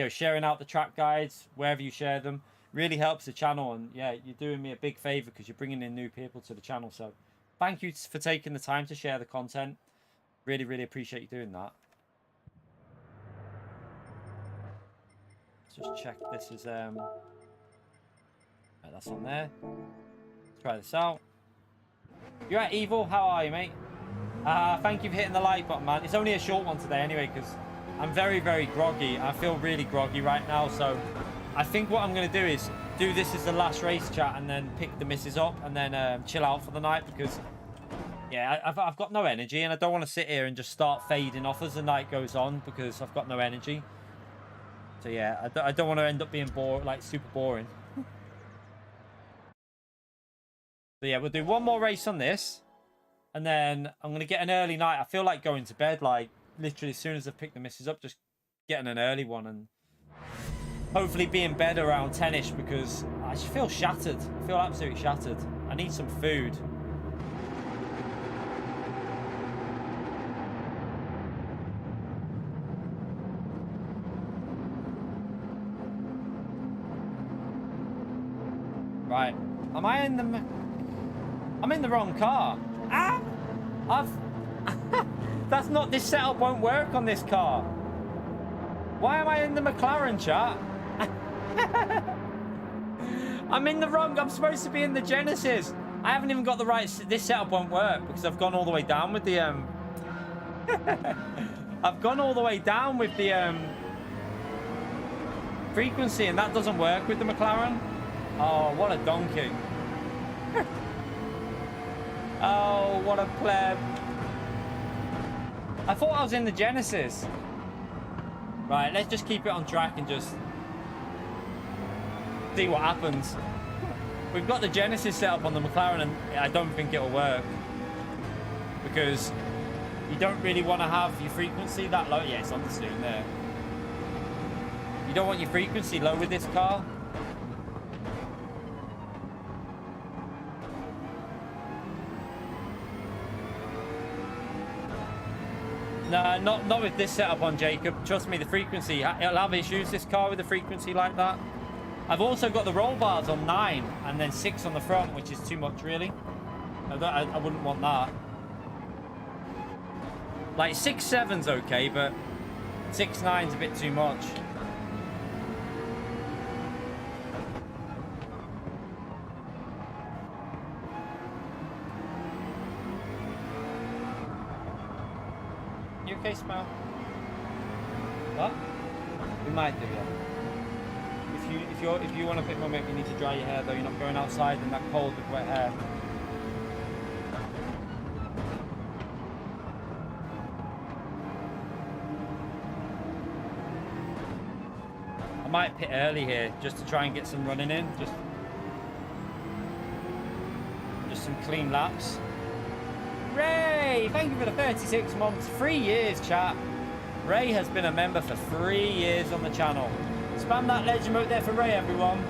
sharing out the track guides, wherever you share them, really helps the channel. And yeah, you're doing me a big favor because you're bringing in new people to the channel. So thank you for taking the time to share the content. Really, really appreciate you doing that. Let's just check this is, right, that's on there. Try this out. You're at Evil. How are you, mate? Thank you for hitting the like button, man. It's only a short one today anyway, because I'm very, very groggy. I feel really groggy right now, so I think what I'm going to do is do this as the last race chat and then pick the missus up and then chill out for the night, because, yeah, I've got no energy and I don't want to sit here and just start fading off as the night goes on because I've got no energy. So, yeah, I don't want to end up being super boring. So, yeah, we'll do one more race on this. And then I'm going to get an early night. I feel like going to bed, like, literally as soon as I've picked the missus up, just getting an early one. And hopefully be in bed around 10-ish, because I just feel shattered. I feel absolutely shattered. I need some food. Right. I'm in the wrong car. Ah! That's not... This setup won't work on this car. Why am I in the McLaren, chat? I'm in the wrong... I'm supposed to be in the Genesis. I haven't even got the right... This setup won't work because I've gone all the way down with the... I've gone all the way down with the frequency, and that doesn't work with the McLaren. Oh, what a donkey. Oh, what a pleb. I thought I was in the Genesis. Right, let's just keep it on track and just see what happens. We've got the Genesis set up on the McLaren, and I don't think it'll work. Because you don't really want to have your frequency that low. Yeah, it's on the screen there. You don't want your frequency low with this car. No, not with this setup on, Jacob. Trust me, the frequency, it'll have issues, this car, with the frequency like that. I've also got the roll bars on 9 and then 6 on the front, which is too much, really. I wouldn't want that. Like, 6.7's okay, but 6.9's a bit too much. Okay, Smile. What? We might do, yeah. If you want to pick one up, you need to dry your hair though. You're not going outside in that cold with wet hair. I might pit early here just to try and get some running in. Just some clean laps. Ray, thank you for the 36 months, 3 years, chat. Ray has been a member for 3 years on the channel. Spam that legend emote there for Ray, everyone.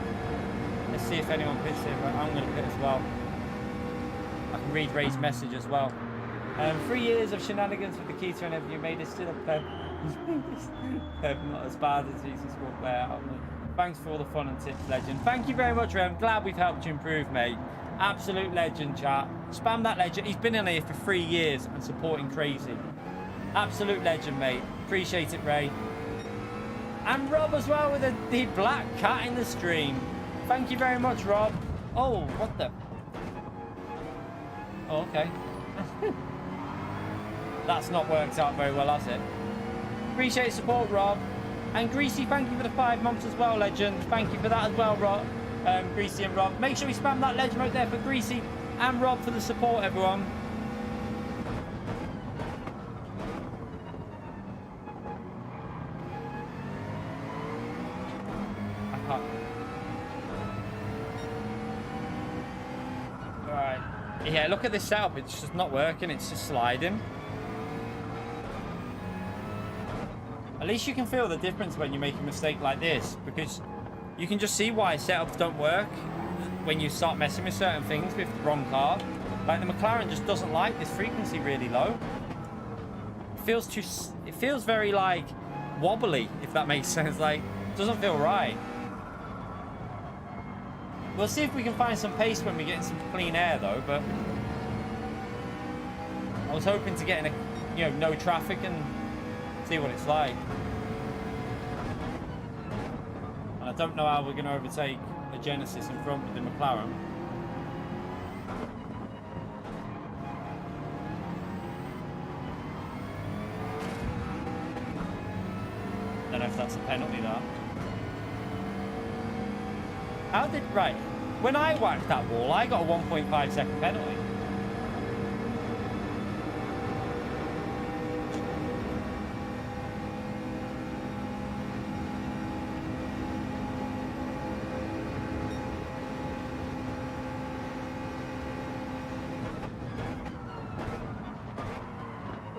Let's see if anyone pits here, but I'm going to pit as well. I can read Ray's message as well. 3 years of shenanigans with the key to whenever you made it still a pleb. Not as bad as he's a small player. Thanks for all the fun and tips, legend. Thank you very much, Ray. I'm glad we've helped you improve, mate. Absolute legend, chat. Spam that legend. He's been in here for 3 years and supporting crazy. Absolute legend, mate. Appreciate it, Ray. And Rob as well with the black cat in the stream. Thank you very much, Rob. Oh, what the... Oh, okay. That's not worked out very well, has it? Appreciate your support, Rob. And Greasy, thank you for the 5 months as well, legend. Thank you for that as well, Rob. Greasy and Rob. Make sure we spam that legend right there for Greasy and Rob for the support, everyone. I can't. Alright. Yeah, look at this setup. It's just not working. It's just sliding. At least you can feel the difference when you make a mistake like this, because you can just see why setups don't work when you start messing with certain things with the wrong car. Like the McLaren just doesn't like this frequency really low. It feels very like wobbly, if that makes sense. Like, it doesn't feel right. We'll see if we can find some pace when we get in some clean air though, but I was hoping to get in a, no traffic and see what it's like. And I don't know how we're going to overtake a Genesis in front with the McLaren. know if that's a penalty, that. How did... Right. When I whacked that wall, I got a 1.5-second penalty.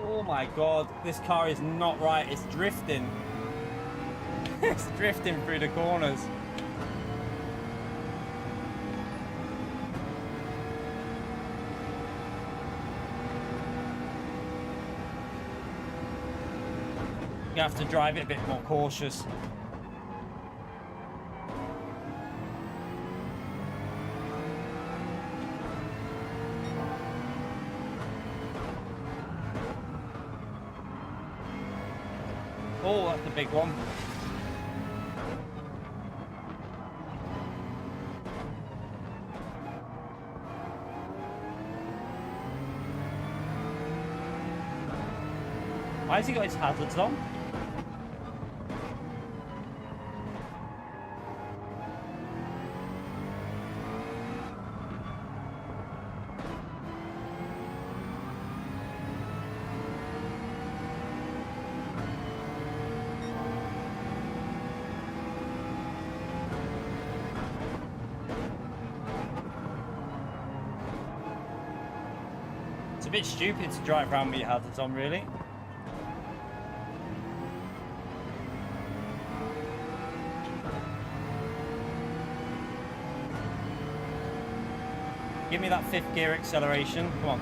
Oh my god, this car is not right. It's drifting. It's drifting through the corners. You have to drive it a bit more cautious. Oh, that's a big one. Why has he got his hazards on? It's a bit stupid to drive around with your hazards on, really. Give me that 5th gear acceleration. Come on.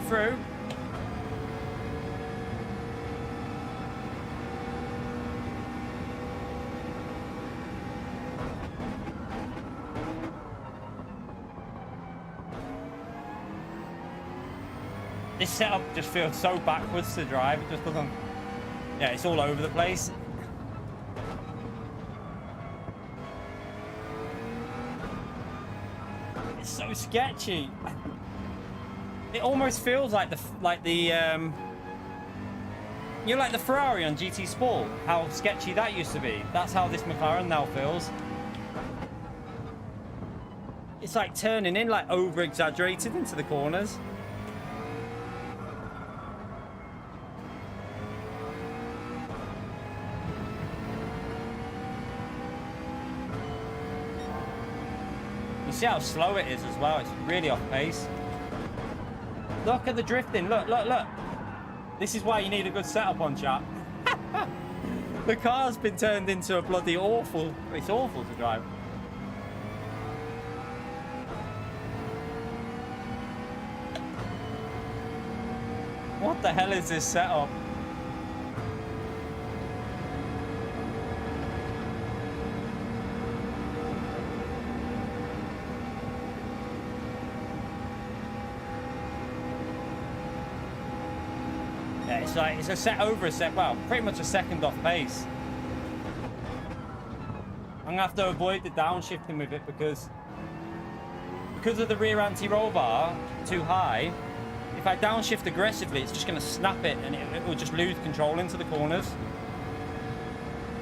Through. This setup just feels so backwards to drive. It just doesn't... Yeah, it's all over the place. It's so sketchy. It almost feels like the you know, like the Ferrari on GT Sport, how sketchy that used to be. That's how this McLaren now feels. It's like turning in, like over exaggerated into the corners. You see how slow it is as well. It's really off pace. Look at the drifting. Look, look, look. This is why you need a good setup on, chat. The car's been turned into a bloody awful... It's awful to drive. What the hell is this setup? It's like, it's a set over a set, well, pretty much a second off pace. I'm gonna have to avoid the downshifting with it because of the rear anti-roll bar too high. If I downshift aggressively, it's just gonna snap it and it will just lose control into the corners.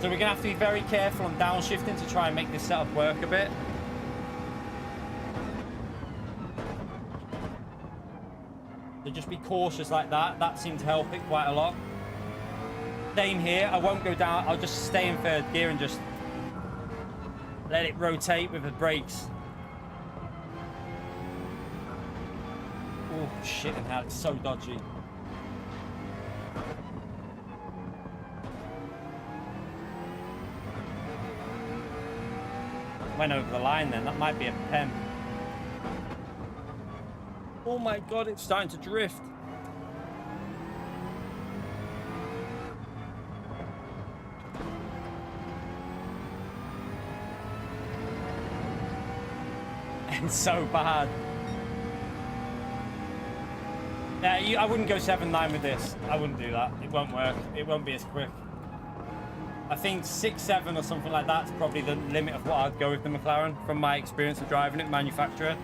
So we're gonna have to be very careful on downshifting to try and make this setup work a bit. So just be cautious like that. That seemed to help it quite a lot. Same here. I won't go down. I'll just stay in 3rd gear and just let it rotate with the brakes. Oh, shit and hell. It's so dodgy. Went over the line then. That might be a pen. Oh my god, it's starting to drift. It's so bad. Yeah, I wouldn't go 7.9 with this. I wouldn't do that. It won't work. It won't be as quick. I think 6.7 or something like that's probably the limit of what I'd go with the McLaren from my experience of driving it, manufacturer.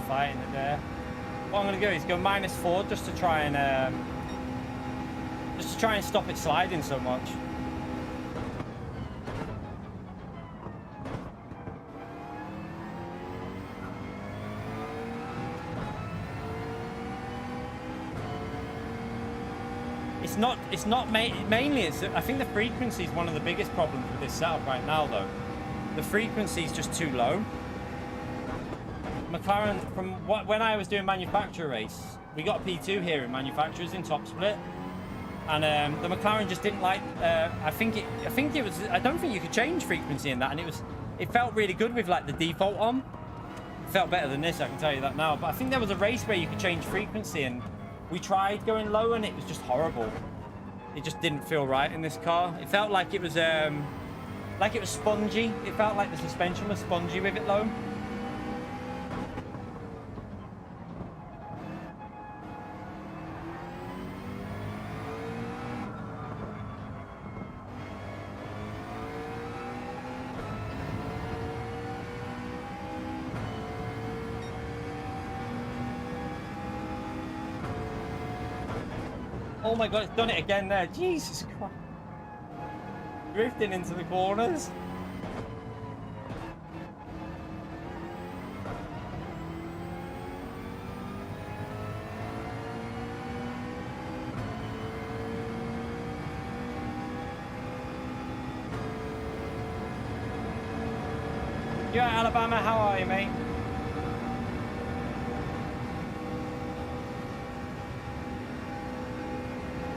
Fighting it there. What I'm going to do is go -4 just to try and stop it sliding so much. It's not mainly. I think the frequency is one of the biggest problems with this setup right now, though. The frequency is just too low. McLaren, when I was doing manufacturer race, we got P2 here in manufacturers in top split, and the McLaren just didn't like. I don't think you could change frequency in that, and it felt really good with like the default on. It felt better than this, I can tell you that now. But I think there was a race where you could change frequency, and we tried going low, and it was just horrible. It just didn't feel right in this car. It felt like it was spongy. It felt like the suspension was spongy with it low. Oh my god, it's done it again there. Jesus Christ. Drifting into the corners. You're at Alabama, how are you, mate?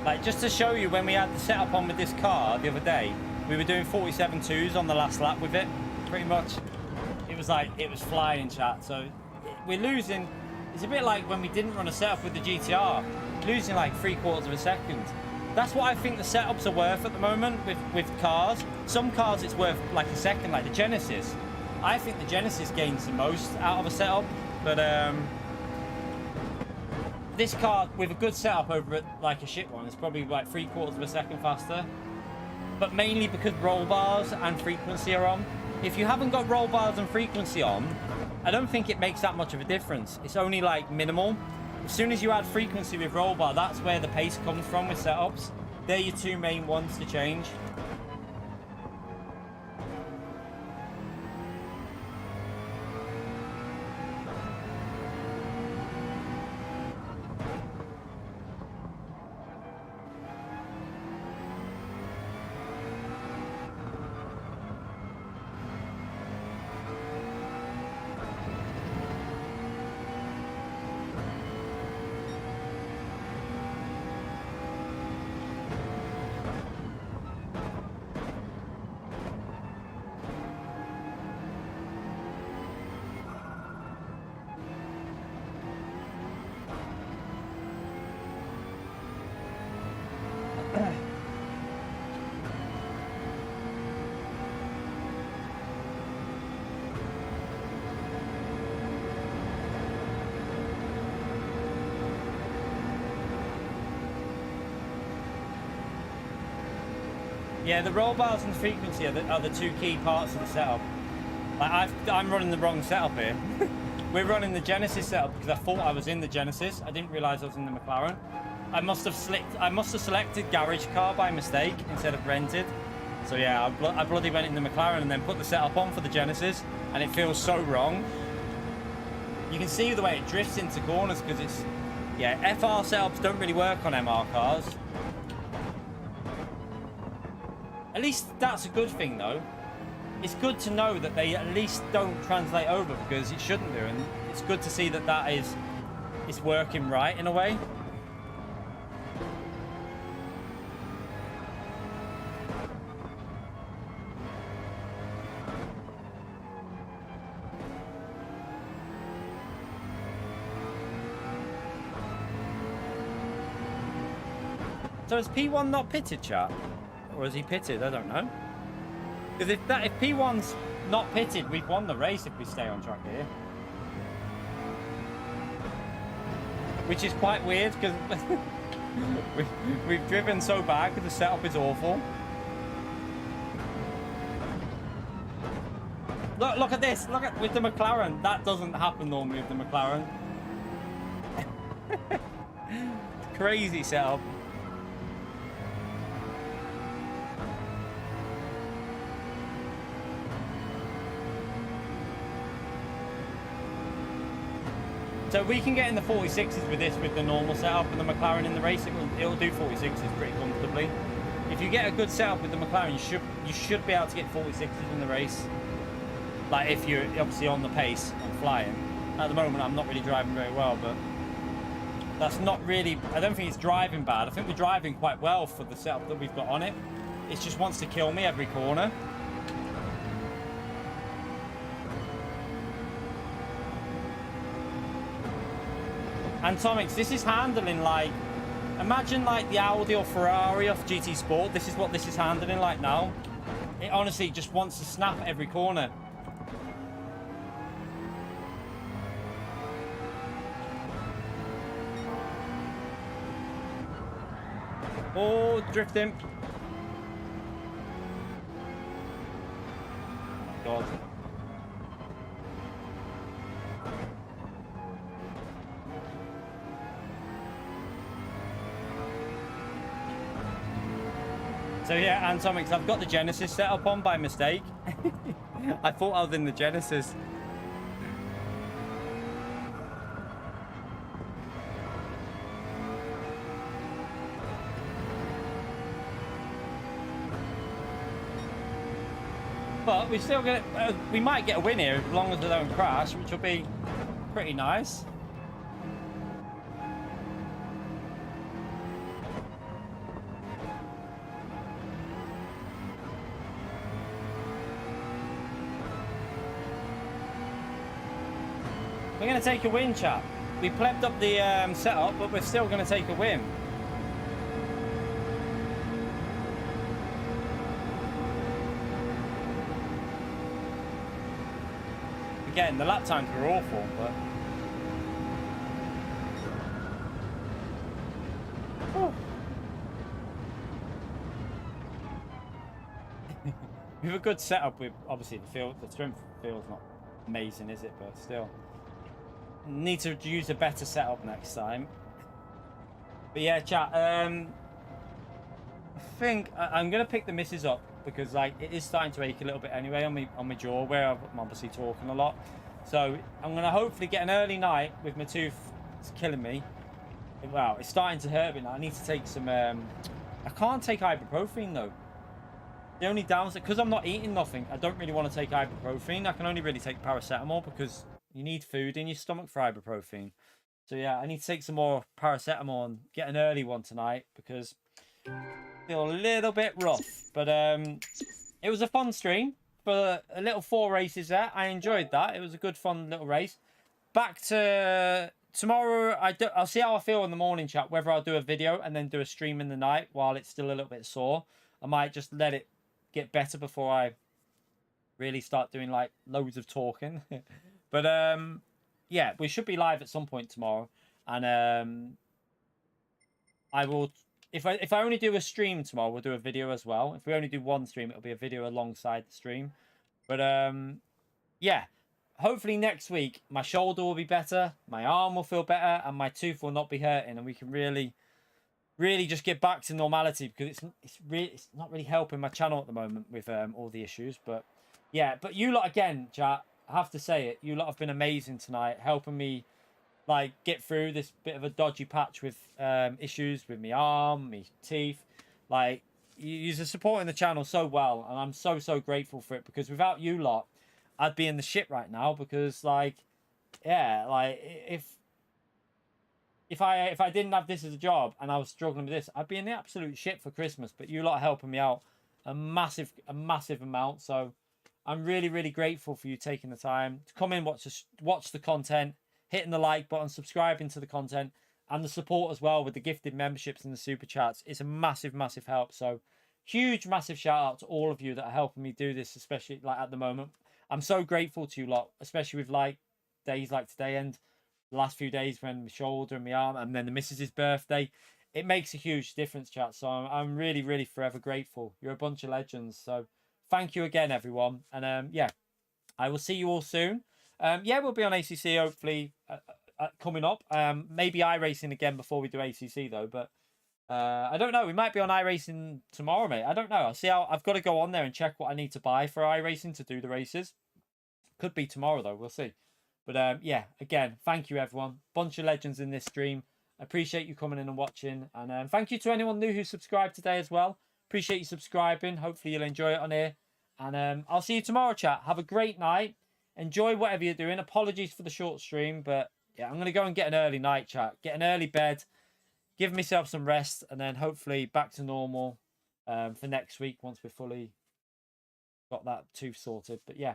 Like, just to show you, when we had the setup on with this car the other day, we were doing 47.2s on the last lap with it, pretty much. It was like, it was flying, chat. So we're losing. It's a bit like when we didn't run a setup with the GTR, losing like 3/4 of a second. That's what I think the setups are worth at the moment with cars. Some cars it's worth like a second, like the Genesis. I think the Genesis gains the most out of a setup, but this car with a good setup over it, like a shit one, is probably like 3/4 of a second faster. But mainly because roll bars and frequency are on. If you haven't got roll bars and frequency on, I don't think it makes that much of a difference. It's only like minimal. As soon as you add frequency with roll bar, that's where the pace comes from with setups. They're your two main ones to change. Yeah, the roll bars and frequency are the two key parts of the setup. Like I'm running the wrong setup here. We're running the Genesis setup because I thought I was in the Genesis. I didn't realise I was in the McLaren. I must have selected garage car by mistake instead of rented. So yeah, I bloody went in the McLaren and then put the setup on for the Genesis, and it feels so wrong. You can see the way it drifts into corners because it's, yeah, FR setups don't really work on MR cars. At least that's a good thing, though. It's good to know that they at least don't translate over, because it shouldn't do, and it's good to see that it's working right in a way. So is P1 not pitted, chat? Or is he pitted? I don't know. Because if P1's not pitted, we've won the race if we stay on track here. Which is quite weird because we've driven so bad because the setup is awful. Look at this. Look at with the McLaren. That doesn't happen normally with the McLaren. Crazy setup. So we can get in the 46s with this, with the normal setup, and the McLaren in the race, it'll do 46s pretty comfortably. If you get a good setup with the McLaren, you should be able to get 46s in the race. Like if you're obviously on the pace and flying. At the moment, I'm not really driving very well, but that's not really. I don't think it's driving bad. I think we're driving quite well for the setup that we've got on it. It just wants to kill me every corner. And Atomics, this is handling like, imagine like the Audi or Ferrari off GT Sport. This is what this is handling like now. It honestly just wants to snap every corner. Oh, drifting. God. So yeah, Atomics, I've got the Genesis set up on by mistake. I thought I was in the Genesis. But we still get, we might get a win here as long as they don't crash, which will be pretty nice. We're going to take a win, chap. We plebbed up the setup, but we're still going to take a win. Again, the lap times were awful, but... We have a good setup with, obviously, the trim field's not amazing, is it? But still. Need to use a better setup next time. But yeah, chat, I think I'm gonna pick the misses up because like it is starting to ache a little bit anyway on my jaw where I'm obviously talking a lot. So I'm gonna hopefully get an early night with my tooth. It's killing me. Wow, it's starting to hurt me now. I need to take some I can't take ibuprofen though. The only downside, because I'm not eating nothing, I don't really want to take ibuprofen. I can only really take paracetamol because you need food in your stomach for ibuprofen. So yeah, I need to take some more paracetamol and get an early one tonight because I feel a little bit rough. But it was a fun stream for a little 4 races there. I enjoyed that. It was a good fun little race. Back to tomorrow. I'll see how I feel in the morning, chat, whether I'll do a video and then do a stream in the night while it's still a little bit sore. I might just let it get better before I really start doing like loads of talking. But yeah, we should be live at some point tomorrow, and I will. If I only do a stream tomorrow, we'll do a video as well. If we only do one stream, it'll be a video alongside the stream. But yeah, hopefully next week my shoulder will be better, my arm will feel better, and my tooth will not be hurting, and we can really just get back to normality because it's not really helping my channel at the moment with all the issues. But yeah, but you lot again, chat. I have to say it, you lot have been amazing tonight, helping me like get through this bit of a dodgy patch with issues with my arm, my teeth. Like you're supporting the channel so well, and I'm so grateful for it because without you lot, I'd be in the shit right now because like, yeah, like if I didn't have this as a job and I was struggling with this, I'd be in the absolute shit for Christmas. But you lot are helping me out a massive amount, so. I'm really grateful for you taking the time to come in, watch the content, hitting the like button, subscribing to the content, and the support as well with the gifted memberships and the super chats. It's a massive, massive help. So huge, massive shout out to all of you that are helping me do this, especially like at the moment. I'm so grateful to you lot, especially with like days like today and the last few days when my shoulder and my arm, and then the missus's birthday. It makes a huge difference, chat. So I'm really, really forever grateful. You're a bunch of legends. So thank you again, everyone. And yeah, I will see you all soon. Yeah, we'll be on ACC hopefully coming up. Maybe iRacing again before we do ACC though, but I don't know. We might be on iRacing tomorrow, mate. I don't know. I'll see how. I've got to go on there and check what I need to buy for iRacing to do the races. Could be tomorrow though. We'll see. But yeah, again, thank you everyone. Bunch of legends in this stream. Appreciate you coming in and watching. And thank you to anyone new who subscribed today as well. Appreciate you subscribing. Hopefully you'll enjoy it on here. And I'll see you tomorrow, chat. Have a great night. Enjoy whatever you're doing. Apologies for the short stream, but yeah, I'm going to go and get an early night, chat. Get an early bed. Give myself some rest. And then hopefully back to normal for next week once we're fully got that tooth sorted. But yeah,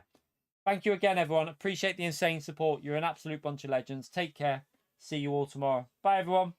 thank you again, everyone. Appreciate the insane support. You're an absolute bunch of legends. Take care. See you all tomorrow. Bye, everyone.